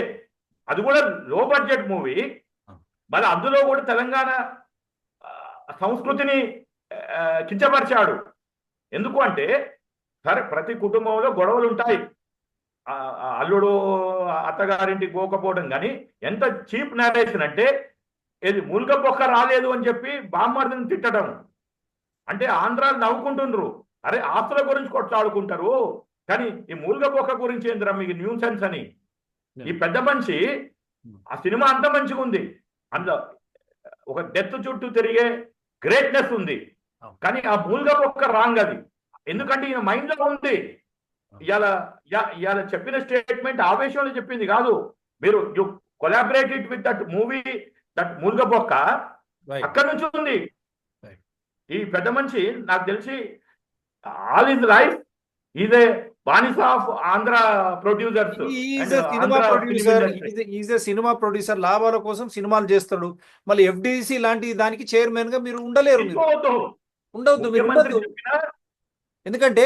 అది కూడా లో బడ్జెట్ మూవీ. మళ్ళీ అందులో కూడా తెలంగాణ సంస్కృతిని కించపరిచాడు. ఎందుకు అంటే, సరే ప్రతి కుటుంబంలో గొడవలు ఉంటాయి, అల్లుడు అత్తగారింటికి పోకపోవడం, కానీ ఎంత చీప్ నేరేషన్ అంటే ఏది మూలిక పొక్క రాలేదు అని చెప్పి బామ్మర్దిని తిట్టడం. అంటే ఆంధ్రాలు నవ్వుకుంటుండ్రు, అరే ఆస్తుల గురించి కొట్లాడుకుంటారు కానీ ఈ మూలిక పొక్క గురించి ఏందిరా మీకు న్యూ సెన్స్ అని. ఈ పెద్ద మనిషి ఆ సినిమా అంత మంచిగా ఉంది, అందులో ఒక డెత్ చుట్టూ తిరిగే గ్రేట్నెస్ ఉంది, కానీ ఆ మూలిక పొక్క రాంగ్ అది. ఎందుకంటే ఈయన మైండ్ లో ఉంది. ఇవాళ చెప్పిన స్టేట్మెంట్ ఆవేశంలో చెప్పింది కాదు. మీరు you collaborated with that movie, that మూలిక పొక్క అక్కడి నుంచి ఉంది. ఈ పెద్ద మనిషి నాకు తెలిసి all his life is a బానిస ఆఫ్ ఆంధ్ర ప్రొడ్యూసర్స్. సినిమా ప్రొడ్యూసర్ లాభాల కోసం సినిమాలు చేస్తాడు. మళ్ళీ ఎఫ్డిసి లాంటి దానికి చైర్మన్ గా మీరు ఉండలేరు, ఉండవద్దు. ఎందుకంటే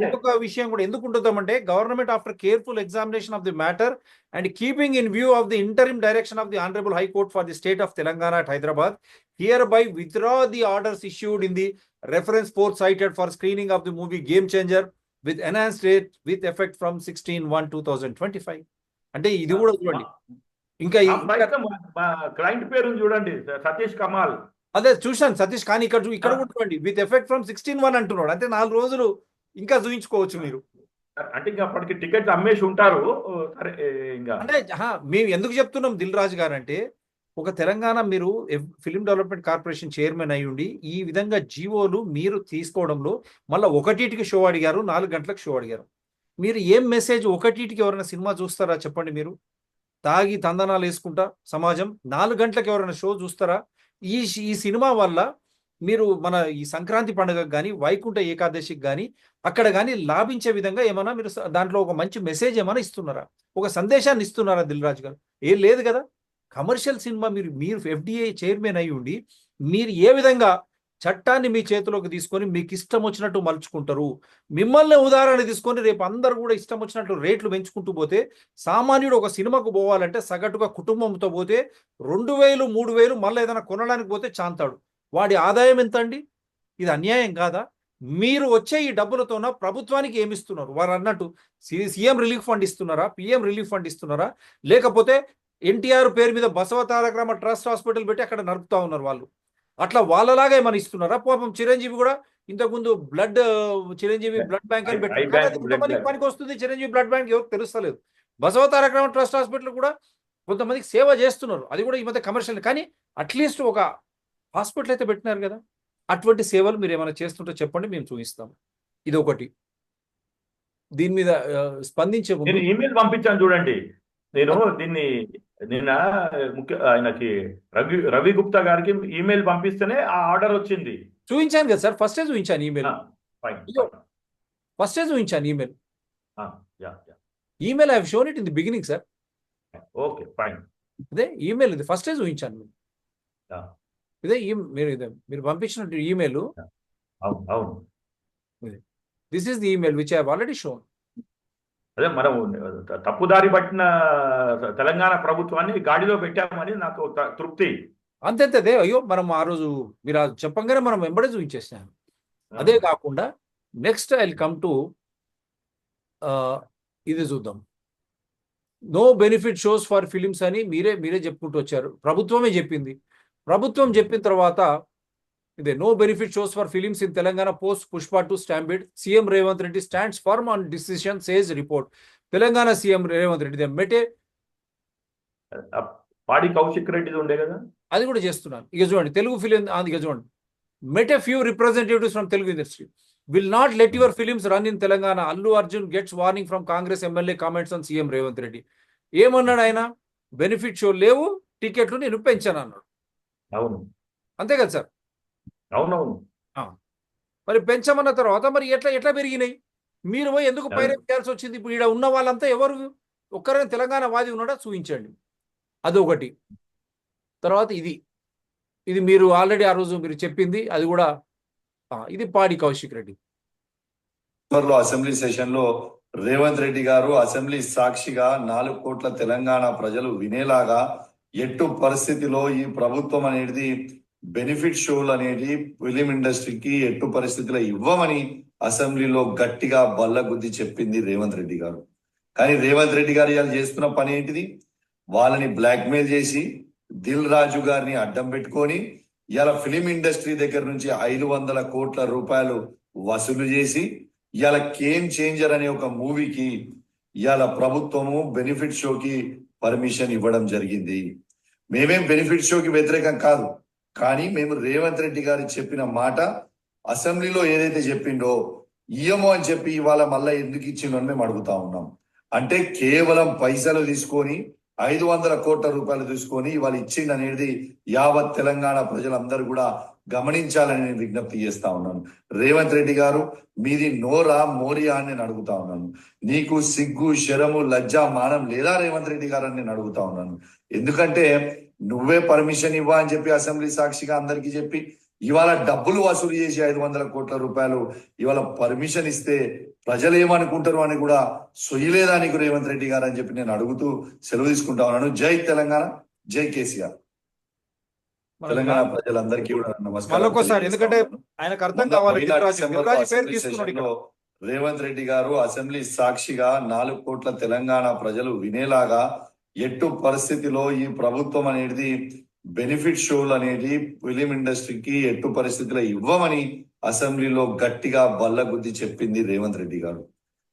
ఇంకొక విషయం కూడా ఎందుకు ఉంటుందామంటే, government after careful examination of the matter and keeping in view of the interim direction of the honourable high court for the state of Telangana at Hyderabad, hereby withdraw the orders issued in the reference 4th cited for screening of the movie Game Changer with enhanced rate with effect from 16/1/2025. అంటే ఇది కూడా చూడండి, ఇంకా ఆ ప్రయత్నం మా client పేరు చూడండి, సతీష్ కమాల్. అదే చూశాను సతీష్, కానీ ఇక్కడ కూడా చూడండి, విత్ ఎఫెక్ట్ ఫ్రమ్ 16/1 అంటున్నాడు. అంటే 4 రోజులు ఇంకా చూయించుకోవచ్చు మీరు. అంటే ఇంకా అప్పటికి టికెట్ అమ్మేసి ఉంటారు. సరే ఇంకా అంటే మేము ఎందుకు చెప్తున్నాం దిల్ రాజు గారు అంటే, ఒక తెలంగాణ మీరు ఫిలిం డెవలప్మెంట్ కార్పొరేషన్ చైర్మన్ అయి ఉండి ఈ విధంగా జీవోలు మీరు తీసుకోవడంలో మళ్ళీ 1కి షో అడిగారు, 4 గంటలకు షో అడిగారు. మీరు ఏం మెసేజ్ 1కి ఎవరైనా సినిమా చూస్తారా చెప్పండి? మీరు తాగి తందనాలు వేసుకుంటా సమాజం 4 గంటలకు ఎవరైనా షో చూస్తారా? ఈ ఈ సినిమా వల్ల మీరు మన ఈ సంక్రాంతి పండుగకు కానీ, వైకుంఠ ఏకాదశికి కానీ, అక్కడ కానీ లాభించే విధంగా ఏమైనా మీరు దాంట్లో ఒక మంచి మెసేజ్ ఏమైనా ఇస్తున్నారా? ఒక సందేశాన్ని ఇస్తున్నారా దిల్ రాజు గారు? ఏం లేదు కదా. కమర్షియల్ సినిమా మీరు ఎఫ్డిఏ చైర్మన్ అయి ఉండి మీరు ఏ విధంగా చట్టాన్ని మీ చేతిలోకి తీసుకొని మీకు ఇష్టం వచ్చినట్టు మలుచుకుంటారు? మిమ్మల్ని ఉదాహరణ తీసుకొని రేపు అందరూ కూడా ఇష్టం వచ్చినట్టు రేట్లు పెంచుకుంటూ పోతే, సామాన్యుడు ఒక సినిమాకు పోవాలంటే సగటుగా కుటుంబంతో పోతే 2000, 3000, మళ్ళీ ఏదైనా కొనడానికి పోతే చాంతాడు. వాడి ఆదాయం ఎంత అండి? ఇది అన్యాయం కాదా? మీరు వచ్చే ఈ డబ్బులతోన ప్రభుత్వానికి ఏమిస్తున్నారు? వారు అన్నట్టు సీఎం రిలీఫ్ ఫండ్ ఇస్తున్నారా? పిఎం రిలీఫ్ ఫండ్ ఇస్తున్నారా? లేకపోతే ఎన్టీఆర్ పేరు మీద బసవ తారక రామ ట్రస్ట్ హాస్పిటల్ పెట్టి అక్కడ నడుపుతా ఉన్నారు వాళ్ళు. అట్లా వాళ్ళలాగా ఏమైనా ఇస్తున్నారా? పాపం చిరంజీవి కూడా ఇంతకుముందు చిరంజీవి బ్లడ్ బ్యాంక్ అని పెట్టి కొంతమందికి పనికి వస్తుంది. చిరంజీవి బ్లడ్ బ్యాంక్ ఎవరికి తెలుస్తలేదు. బసవ తారక రామ ట్రస్ట్ హాస్పిటల్ కూడా కొంతమందికి సేవ చేస్తున్నారు. అది కూడా ఈ మధ్య కమర్షియల్, కానీ అట్లీస్ట్ ఒక హాస్పిటల్ అయితే పెట్టినారు కదా. అటువంటి సేవలు మీరు ఏమైనా చేస్తుంటే చెప్పండి, మేము చూపిస్తాం. ఇది ఒకటి. దీని మీద స్పందించే నేను ఈమెయిల్ పంపించాను చూడండి. నేను దీన్ని నిన్న ఆయనకి రవి గుప్తా గారికి ఈమెయిల్ పంపిస్తేనే ఆ ఆర్డర్ వచ్చింది. చూపించాను కదా సార్, ఫస్టే చూపించాను ఈమెయిల్. ఫస్టే చూపించాను email. Email I have shown it in the beginning sir. Okay fine. ఇదే ఈమెయిల్, ఇది ఫస్టే చూపించాను. మీరు పంపించిన ఈమెయిల్. అవును. This is the email which I have already shown. అదే మనం తప్పుదారి పట్టిన తెలంగాణ ప్రభుత్వాన్ని గాడిలో పెట్టామని నాకు తృప్తి. అంతే. అయ్యో, మనం ఆ రోజు మీరు చెప్పంగానే మనం వెంబడే చూపించేసాను. అదే కాకుండా next I will come to ఇది చూద్దాం. No benefit shows for films అని మీరే చెప్పుకుంటూ వచ్చారు. ప్రభుత్వమే చెప్పింది. ప్రభుత్వం చెప్పిన తర్వాత ఇదే no benefit shows for films in Telangana post Pushpa 2 stampede. CM Revanth Reddy stands firm on decision says report. Telangana CM Revanth Reddy మెటే పాడి కౌశిక్ రెడ్డి ఉండే కదా, అది కూడా చేస్తున్నాను. ఇక చూడండి, తెలుగు ఫిలిం ఇక చూడండి. Met a few representatives from Telugu industry will not let your films run in Telangana. Allu Arjun gets warning from Congress MLA comments on CM Revanth Reddy. ఏమన్నాడు ఆయన? బెనిఫిట్ షో లేవు, టికెట్లు నేను పెంచాను అన్నాడు. అవును, అంతే కదా సార్? అవునవును. మరి పెంచమన్న తర్వాత మరి ఎట్లా పెరిగినాయి? మీరు పోయి ఎందుకు పైరేట్ చేయాల్సి వచ్చింది? ఇప్పుడు ఇక్కడ ఉన్న వాళ్ళంతా ఎవరు? ఒక్కరైనా తెలంగాణ వాది ఉన్నాడా? చూపించండి. అదొకటి. తర్వాత ఇది మీరు ఆల్రెడీ ఆ రోజు మీరు చెప్పింది, అది కూడా ఇది పాడి కౌశిక్ రెడ్డి. అసెంబ్లీ సెషన్ లో రేవంత్ రెడ్డి గారు అసెంబ్లీ సాక్షిగా 4 కోట్ల తెలంగాణ ప్రజలు వినేలాగా ఎట్టు పరిస్థితిలో ఈ ప్రభుత్వం అనేది బెనిఫిట్ షోలు అనేది ఫిలిం ఇండస్ట్రీకి ఎట్టు పరిస్థితిలో ఇవ్వమని అసెంబ్లీలో గట్టిగా బల్లగుద్ది చెప్పింది రేవంత్ రెడ్డి గారు. కానీ రేవంత్ రెడ్డి గారు ఇవాళ చేస్తున్న పని ఏంటిది? వాళ్ళని బ్లాక్మెయిల్ చేసి దిల్ రాజు గారిని అడ్డం పెట్టుకొని ఇవాళ ఫిలిం ఇండస్ట్రీ దగ్గర నుంచి 500 కోట్ల రూపాయలు వసూలు చేసి ఇవాళ కేమ్ చేంజర్ అనే ఒక మూవీకి ఇవాళ ప్రభుత్వము బెనిఫిట్ షోకి పర్మిషన్ ఇవ్వడం జరిగింది. మేమేం బెనిఫిట్ షోకి వ్యతిరేకం కాదు, కానీ మేము రేవంత్ రెడ్డి గారు చెప్పిన మాట అసెంబ్లీలో ఏదైతే చెప్పిండో ఇయ్యమో అని చెప్పి ఇవాళ మళ్ళీ ఎందుకు ఇచ్చిండో అని మేము అడుగుతా ఉన్నాం. అంటే కేవలం పైసలు తీసుకొని 500 కోట్ల రూపాయలు తీసుకొని ఇవాళ ఇచ్చింది అనేది యావత్ తెలంగాణ ప్రజలందరూ కూడా గమనించాలని నేను విజ్ఞప్తి చేస్తా ఉన్నాను. రేవంత్ రెడ్డి గారు, మీది నోరా మోరియా అని నేను అడుగుతా ఉన్నాను. నీకు సిగ్గు, శరము, లజ్జ, మానం లేదా రేవంత్ రెడ్డి గారు అని నేను అడుగుతా ఉన్నాను. ఎందుకంటే నువ్వే పర్మిషన్ ఇవ్వ అని చెప్పి అసెంబ్లీ సాక్షిగా అందరికీ చెప్పి ఇవాళ డబ్బులు వసూలు చేసి 500 కోట్ల రూపాయలు ఇవాళ పర్మిషన్ ఇస్తే ప్రజలు ఏమనుకుంటారు అని కూడా సొయ్యలేదా నీకు రేవంత్ రెడ్డి గారు అని చెప్పి నేను అడుగుతూ సెలవు తీసుకుంటా ఉన్నాను. జై తెలంగాణ, జై కేసీఆర్. తెలంగాణ ప్రజలందరికీ కూడా నమస్కారం. ఎందుకంటే ఆయనకు అర్థం కావాలి. రేవంత్ రెడ్డి గారు అసెంబ్లీ సాక్షిగా 4 కోట్ల తెలంగాణ ప్రజలు వినేలాగా ఎట్టు పరిస్థితిలో ఈ ప్రభుత్వం అనేది బెనిఫిట్ షోలు అనేది ఫిలిం ఇండస్ట్రీకి ఎట్టు పరిస్థితిలో ఇవ్వమని అసెంబ్లీలో గట్టిగా బల్లగుద్ది చెప్పింది రేవంత్ రెడ్డి గారు.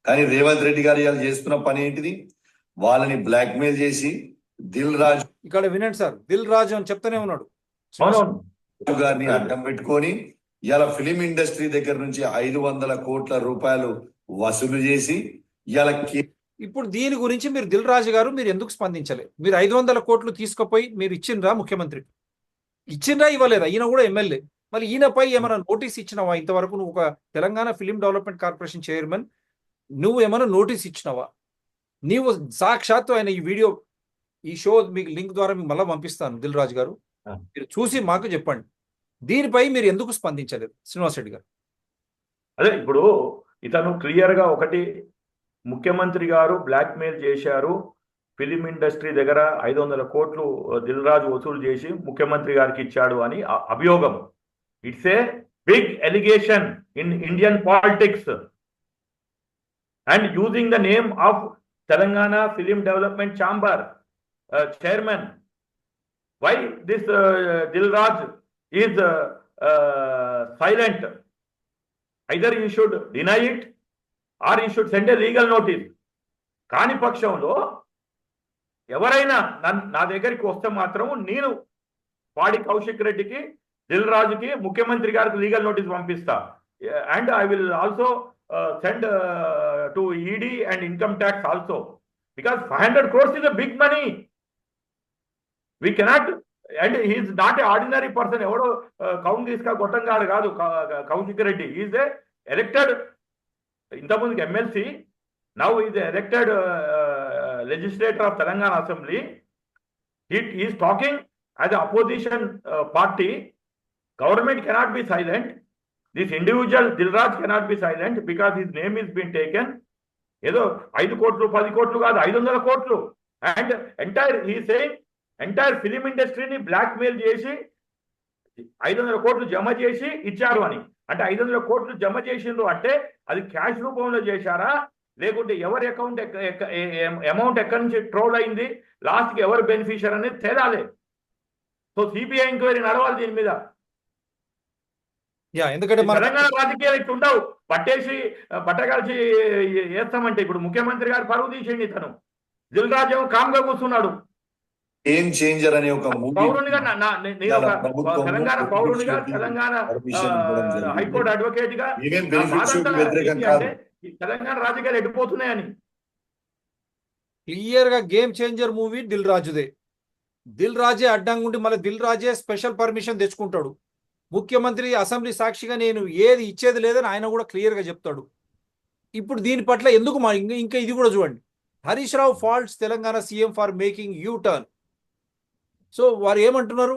కానీ రేవంత్ రెడ్డి గారు ఇవాళ చేస్తున్న పని ఏంటిది? వాళ్ళని బ్లాక్మెయిల్ చేసి దిల్ రాజు ఇక్కడ వినండి సార్, దిల్ రాజు అని చెప్తానే ఉన్నాడు. అవునవును. గారిని అడ్డం పెట్టుకొని ఇవాళ ఫిలిం ఇండస్ట్రీ దగ్గర నుంచి 500 కోట్ల రూపాయలు వసూలు చేసి ఇవాళ ఇప్పుడు దీని గురించి మీరు దిల్ రాజు గారు మీరు ఎందుకు స్పందించలే? మీరు 500 కోట్లు తీసుకుపోయి మీరు ఇచ్చిండ్రా ముఖ్యమంత్రికి? ఇచ్చిండ్రా ఇవ్వలేదా? ఈయన కూడా ఎమ్మెల్యే. మరి ఈయనపై ఏమైనా నోటీస్ ఇచ్చినావా? ఇంతవరకు నువ్వు ఒక Telangana film development corporation chairman, నువ్వు ఏమైనా నోటీస్ ఇచ్చినావా? నీవు సాక్షాత్తు ఆయన ఈ వీడియో, ఈ షో మీకు లింక్ ద్వారా మీకు మళ్ళీ పంపిస్తాను దిల్ రాజు గారు, మీరు చూసి మాకు చెప్పండి. దీనిపై మీరు ఎందుకు స్పందించలేదు శ్రీనివాస్ రెడ్డి గారు? అదే ఇప్పుడు ఇతను క్లియర్ గా ఒకటి, ముఖ్యమంత్రి గారు బ్లాక్మెయిల్ చేశారు, ఫిలిం ఇండస్ట్రీ దగ్గర 500 కోట్లు దిల్ రాజు వసూలు చేసి ముఖ్యమంత్రి గారికి ఇచ్చాడు అని అభియోగం. It's a big allegation in Indian politics and using the name of Telangana film development chamber chairman. Why this Dil Raj is silent? either you should deny it or you should send a legal notice. కాని పక్షంలో ఎవరైనా నా దగ్గరికి వస్తే మాత్రం నేను పాడి కౌశిక్ రెడ్డికి, దిల్ రాజుకి, ముఖ్యమంత్రి గారికి లీగల్ నోటీస్ పంపిస్తా. And I will also send to ED and income tax also, because 500 crores is a big money. We cannot, and he is not an ordinary person. ఎవడో కౌంట్ తీసుక గొట్టంగాడు కాదు Kaushik Reddy. Is a elected, ఇంతకుముందుకు MLC, now is elected legislator of Telangana assembly. He is talking as an opposition party. Government cannot be silent. This individual Dilraj cannot be silent because his name is being taken. ఏదో 5 కోట్లు 10 కోట్లు కాదు, 500 కోట్లు. And entire he saying entire film ఇండస్ట్రీని black mail చేసి 500 కోట్లు జమ చేసి ఇచ్చారు అని. అంటే 500 కోట్లు జమ చేసిండ్రు అంటే అది క్యాష్ రూపంలో చేశారా, లేకుంటే ఎవరి అకౌంట్ అమౌంట్ ఎక్కడి నుంచి ట్రోల్ అయింది, లాస్ట్కి ఎవరు బెనిఫిషియర్ అనేది తేలాలి. సో సిబిఐ ఎంక్వైరీ నడవాలి దీని మీద. ఎందుకంటే తెలంగాణ రాజకీయాలు ఇట్లా ఉండవు, పట్టేసి పట్టగలిసి వేస్తామంటే. ఇప్పుడు ముఖ్యమంత్రి గారు పరువు తీసేయండి, తను దిల్ రాజు కామ్గా కూర్చున్నాడు. ఏం చేంజర్ అనే ఒక పౌరునిగా తెలంగాణ పౌరునిగా, తెలంగాణ హైకోర్టు అడ్వకేట్ గా తెలంగాణ రాజకీయాలు ఎడిపోతున్నాయని క్లియర్ గా గేమ్ చేంజర్ మూవీ దిల్ రాజుదే. దిల్ రాజే అడ్డంగా ఉండి మళ్ళీ దిల్ రాజే స్పెషల్ పర్మిషన్ తెచ్చుకుంటాడు. ముఖ్యమంత్రి అసెంబ్లీ సాక్షిగా నేను ఏది ఇచ్చేది లేదని ఆయన కూడా క్లియర్ గా చెప్తాడు. ఇప్పుడు దీని పట్ల ఎందుకు ఇంకా ఇది కూడా చూడండి. Harish Rao faults Telangana CM for making U turn. So వారు ఏమంటున్నారు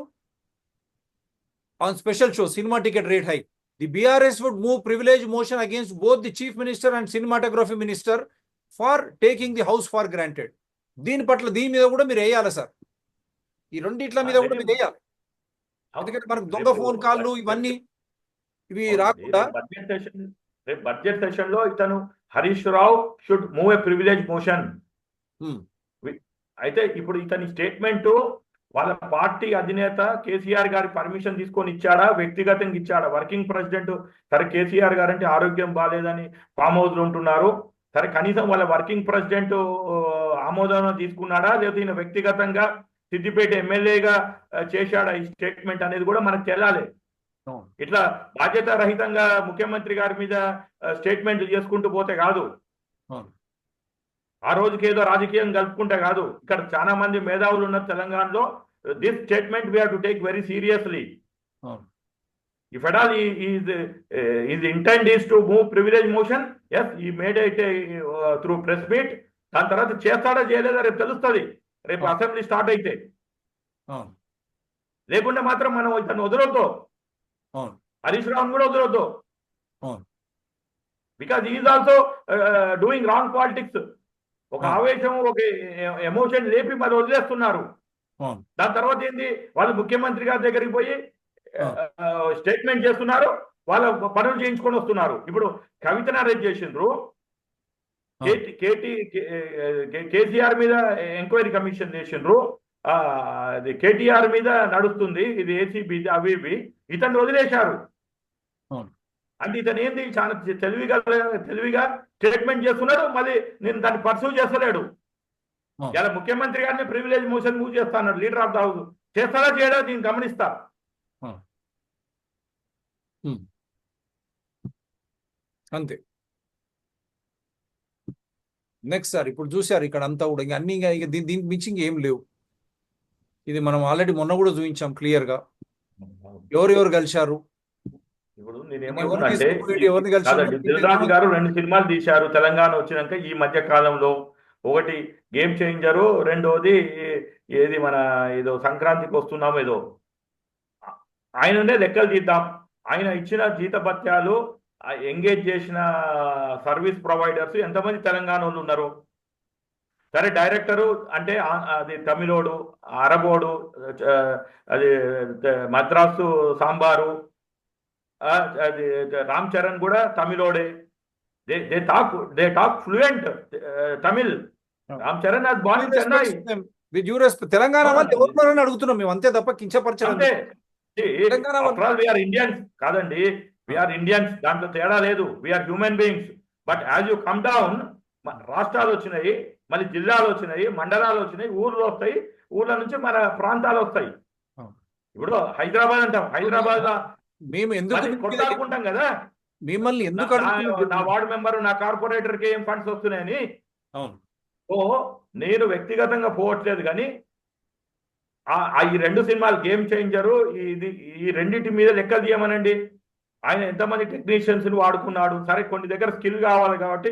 on special show cinema ticket rate high, the BRS would move privilege motion against both the chief minister and cinematography minister for taking the house for granted. దీని మీద కూడా మీరు వేయాలి sir, ఈ రెండిట్ల మీద కూడా మీరు వేయాలి. ఎందుకంటే మనకు దొంగ ఫోన్ కాళ్ళు ఇవన్నీ ఇవి రాకుండా. బడ్జెట్ సెషన్ లో ఇతను Harish Rao should move a privilege motion. అయితే ఇప్పుడు ఇతని స్టేట్మెంట్ వాళ్ళ పార్టీ అధినేత కేసీఆర్ గారి పర్మిషన్ తీసుకొని ఇచ్చాడా, వ్యక్తిగతంగా ఇచ్చాడా? వర్కింగ్ ప్రెసిడెంట్ సరే కేసీఆర్ గారు అంటే ఆరోగ్యం బాగాలేదని ఫామ్ హౌస్ లో ఉంటున్నారు, సరే కనీసం వాళ్ళ వర్కింగ్ ప్రెసిడెంట్ ఆమోదం తీసుకున్నాడా, లేదా ఈయన వ్యక్తిగతంగా సిద్దిపేట ఎమ్మెల్యేగా చేశాడా ఈ స్టేట్మెంట్ అనేది కూడా మనకు తెలాలి. ఇట్లా బాధ్యత రహితంగా ముఖ్యమంత్రి గారి మీద స్టేట్మెంట్ చేసుకుంటూ పోతే కాదు, ఆ రోజుకి ఏదో రాజకీయం కలుపుకుంటే కాదు. ఇక్కడ చాలా మంది మేధావులు ఉన్నారు తెలంగాణలో. This statement we have to take very seriously. If at all is intent is to move privilege motion, as he made it through press meet. దాని తర్వాత చేస్తాడా చేయలేదా రేపు తెలుస్తుంది, రేపు అసెంబ్లీ స్టార్ట్ అయితే. లేకుంటే మాత్రం మనం ఇతను వదలొద్దు, హరీష్ రావును కూడా వదలొద్దు. Because is also doing wrong politics. ఒక ఆవేశం, ఒక ఎమోషన్ లేపి మరి వదిలేస్తున్నారు. దాని తర్వాత ఏంది, వాళ్ళు ముఖ్యమంత్రి గారి దగ్గరికి పోయి స్టేట్మెంట్ చేస్తున్నారు, వాళ్ళ పనులు చేయించుకొని వస్తున్నారు. ఇప్పుడు కవితను అరెస్ట్ చేసిండ్రు, కేసీఆర్ మీద ఎంక్వైరీ కమిషన్ చేసిండ్రు. అది కేటీఆర్ మీద నడుస్తుంది, ఇది ఏసీబీ అవి ఇవి. ఇతన్ని వదిలేశారు. అవును. అంటే ఇతను ఏంది చాలా తెలివిగా స్టేట్మెంట్ చేస్తున్నాడు, మళ్ళీ నేను దాన్ని పర్సూ చేస్తలేడు. అవును. ఇలా ముఖ్యమంత్రి గారిని ప్రివిలేజ్ మోషన్ మూవ్ చేస్తాను, లీడర్ ఆఫ్ ద హౌస్ చేస్తారా చేయడా నేను గమనిస్తా. అంతే. నెక్స్ట్ సార్, ఇప్పుడు చూశారు ఇక్కడ అంతా కూడా ఇంకా అన్ని దీనికి మించి ఇంకేం లేవు. ఇది మనం ఆల్రెడీ మొన్న కూడా చూపించాం క్లియర్ గా ఎవరెవరు కలిశారు. ఇప్పుడు నేనేమంటున్నానంటే, ఎవరిని కలిశారు? దిల్రాజు గారు 2 సినిమాలు తీశారు తెలంగాణ వచ్చినాక ఈ మధ్య కాలంలో. ఒకటి గేమ్ చేంజరు, రెండోది ఏది మన ఏదో సంక్రాంతికి వస్తున్నాము ఏదో. ఆయననే లెక్కలు తీద్దాం. ఆయన ఇచ్చిన జీతభత్యాలు, ఎంగేజ్ చేసిన సర్వీస్ ప్రొవైడర్స్ ఎంతమంది తెలంగాణ వాళ్ళు ఉన్నారు? సరే, డైరెక్టరు అంటే అది తమిళోడు, అరబోడు, అది మద్రాసు సాంబారు, అది రామ్ చరణ్ కూడా తమిళోడే. They talk fluent Tamil. Ram Charan అది బాగా చెన్నై. తెలంగాణ వాళ్ళు ఎవరు అడుగుతున్నాం మేము, అంతే తప్ప కించపరచడం. వీఆర్ ఇండియన్స్ కాదండి, వీఆర్ ఇండియన్స్, దాంట్లో తేడా లేదు. We are human beings. But as you come down, రాష్ట్రాలు వచ్చినాయి, మళ్ళీ జిల్లాలు వచ్చినాయి, మండలాలు వచ్చినాయి, ఊర్లు వస్తాయి, ఊర్ల నుంచి మన ప్రాంతాలు వస్తాయి. ఇప్పుడు హైదరాబాద్ అంటాం, హైదరాబాద్ మేము ఎందుకు కొట్లాడుకుంటాం కదా, మిమ్మల్ని ఎందుకు నా వార్డు మెంబర్, నా కార్పొరేటర్ కి ఏం ఫండ్స్ వస్తున్నాయని. అవును. సో నేను వ్యక్తిగతంగా పోవట్లేదు, కానీ ఈ 2 సినిమాలు గేమ్ చేంజరు, ఈ రెండింటి మీద లెక్కలు తీయమనండి. ఆయన ఎంతమంది టెక్నీషియన్స్ ని వాడుకున్నాడు? సరే, కొన్ని దగ్గర స్కిల్ కావాలి కాబట్టి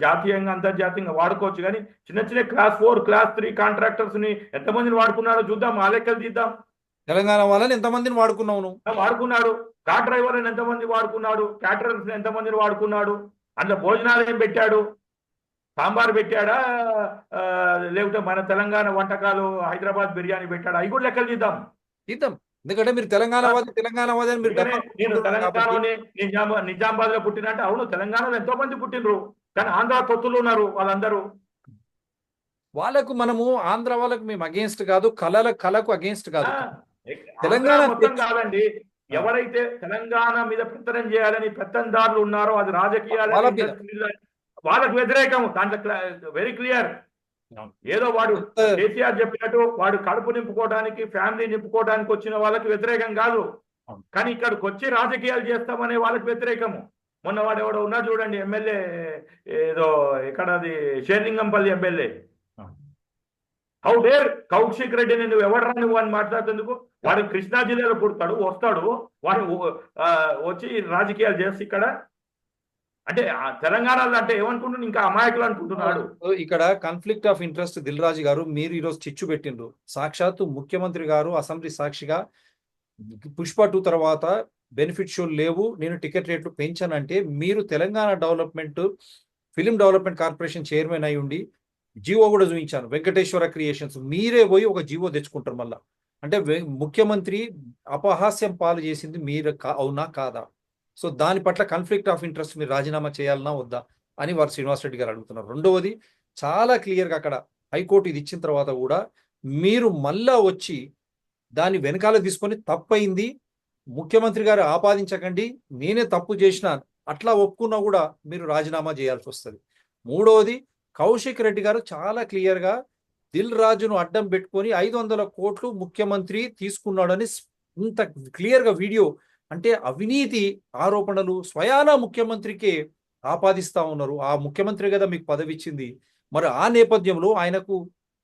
జాతీయంగా అంతర్జాతీయంగా వాడుకోవచ్చు, కానీ చిన్న చిన్న క్లాస్ 4, క్లాస్ 3 కాంట్రాక్టర్స్ ని ఎంతమందిని వాడుకున్నాడో చూద్దాం, ఆ లెక్కలు తీద్దాం. తెలంగాణ వాళ్ళని ఎంతమందిని వాడుకున్నావు? వాడుకున్నాడు. కార్ డ్రైవర్లను ఎంతమంది వాడుకున్నాడు? క్యాటరర్స్ ఎంతమందిని వాడుకున్నాడు? అందులో భోజనాలు ఏం పెట్టాడు? సాంబార్ పెట్టాడా, లేకపోతే మన తెలంగాణ వంటకాలు హైదరాబాద్ బిర్యానీ పెట్టాడా? అవి కూడా లెక్కలు తీద్దాం. ఎందుకంటే మీరు తెలంగాణ నేను తెలంగాణలోనే నిజామాబాద్ లో పుట్టినట్టు. అవును, తెలంగాణలో ఎంతో మంది పుట్టినరు, కానీ ఆంధ్ర తొత్తులు ఉన్నారు వాళ్ళందరూ. వాళ్ళకు మనము ఆంధ్ర వాళ్ళకు మేము అగేన్స్ట్ కాదు, కళకు అగేన్స్ట్ కాదు. తెలంగాణ మొత్తం కాదండి, ఎవరైతే తెలంగాణ మీద పెత్తనం చేయాలని పెత్తందారులు ఉన్నారో, అది రాజకీయాలు, వాళ్ళకు వ్యతిరేకం. దాంట్లో వెరీ క్లియర్. ఏదో వాడు కేసీఆర్ చెప్పినట్టు వాడు కడుపు నింపుకోవడానికి, ఫ్యామిలీ నింపుకోవడానికి వచ్చిన వాళ్ళకి వ్యతిరేకం కాదు, కానీ ఇక్కడికి వచ్చి రాజకీయాలు చేస్తామనే వాళ్ళకి వ్యతిరేకము. మొన్న వాడు ఎవడో ఉన్నాడు చూడండి, ఎమ్మెల్యే ఏదో ఇక్కడ, అది Serilingampally MLA. How dare Kaushik రెడ్డిని నువ్వు ఎవడరా నువ్వు అని మాట్లాడుతుందుకు? వాడు కృష్ణా జిల్లాలో పుడతాడు, వస్తాడు, వాడు వచ్చి రాజకీయాలు చేసి ఇక్కడ అంటే తెలంగాణలో అంటే ఏమనుకుంటున్నాడు? ఇంకా అమాయకులు అనుకుంటున్నాడు. ఇక్కడ conflict of interest. Dil Raju గారు, మీరు ఈరోజు చిచ్చు పెట్టిండ్రు. సాక్షాత్తు ముఖ్యమంత్రి గారు అసెంబ్లీ సాక్షిగా పుష్ప 2 తర్వాత బెనిఫిట్ షోలు లేవు, నేను టికెట్ రేట్లు పెంచానంటే, మీరు Telangana film development corporation chairman అయి ఉండి జీవో కూడా చూపించాను, వెంకటేశ్వర క్రియేషన్స్. మీరే పోయి ఒక జీవో తెచ్చుకుంటారు మళ్ళా. అంటే ముఖ్యమంత్రి అపహాస్యం పాలు చేసింది మీరు, అవునా కాదా? సో దాని పట్ల కాన్ఫ్లిక్ట్ ఆఫ్ ఇంట్రెస్ట్ మీరు రాజీనామా చేయాలన్నా వద్దా అని వారు శ్రీనివాసరెడ్డి గారు అడుగుతున్నారు. రెండవది, చాలా క్లియర్గా అక్కడ హైకోర్టు ఇది ఇచ్చిన తర్వాత కూడా మీరు మళ్ళా వచ్చి దాన్ని వెనకాల తీసుకొని తప్పైంది, ముఖ్యమంత్రి గారు ఆపాదించకండి, నేనే తప్పు చేసిన అట్లా ఒప్పుకున్నా కూడా మీరు రాజీనామా చేయాల్సి వస్తుంది. మూడవది, కౌశిక్ రెడ్డి గారు చాలా క్లియర్గా దిల్ రాజును అడ్డం పెట్టుకొని 500 కోట్లు ముఖ్యమంత్రి తీసుకున్నాడని ఇంత క్లియర్గా వీడియో, అంటే అవినీతి ఆరోపణలు స్వయానా ముఖ్యమంత్రికే ఆపాదిస్తా ఉన్నారు. ఆ ముఖ్యమంత్రి కదా మీకు పదవి ఇచ్చింది. మరి ఆ నేపథ్యంలో ఆయనకు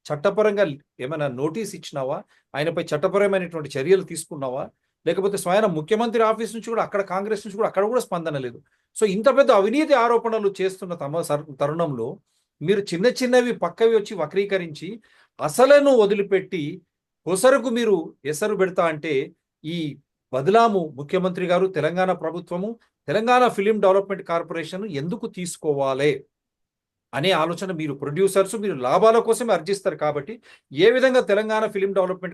చట్టపరంగా ఏమైనా నోటీస్ ఇచ్చినావా? ఆయనపై చట్టపరమైనటువంటి చర్యలు తీసుకున్నావా? లేకపోతే స్వయాన ముఖ్యమంత్రి ఆఫీస్ నుంచి కూడా, అక్కడ కాంగ్రెస్ నుంచి కూడా, అక్కడ కూడా స్పందన లేదు. సో ఇంత పెద్ద అవినీతి ఆరోపణలు చేస్తున్న తరుణంలో మీరు చిన్న చిన్నవి పక్కవి వచ్చి వక్రీకరించి అసలను వదిలిపెట్టి కొసరకు మీరు ఎసరు పెడతా అంటే, ఈ బదలాము ముఖ్యమంత్రి గారు, తెలంగాణ ప్రభుత్వము, తెలంగాణ ఫిలిం డెవలప్మెంట్ కార్పొరేషన్ ఎందుకు తీసుకోవాలి అనే ఆలోచన మీరు ప్రొడ్యూసర్స్, మీరు లాభాల కోసమే అర్జిస్తారు కాబట్టి, ఏ విధంగా తెలంగాణ ఫిలిం డెవలప్మెంట్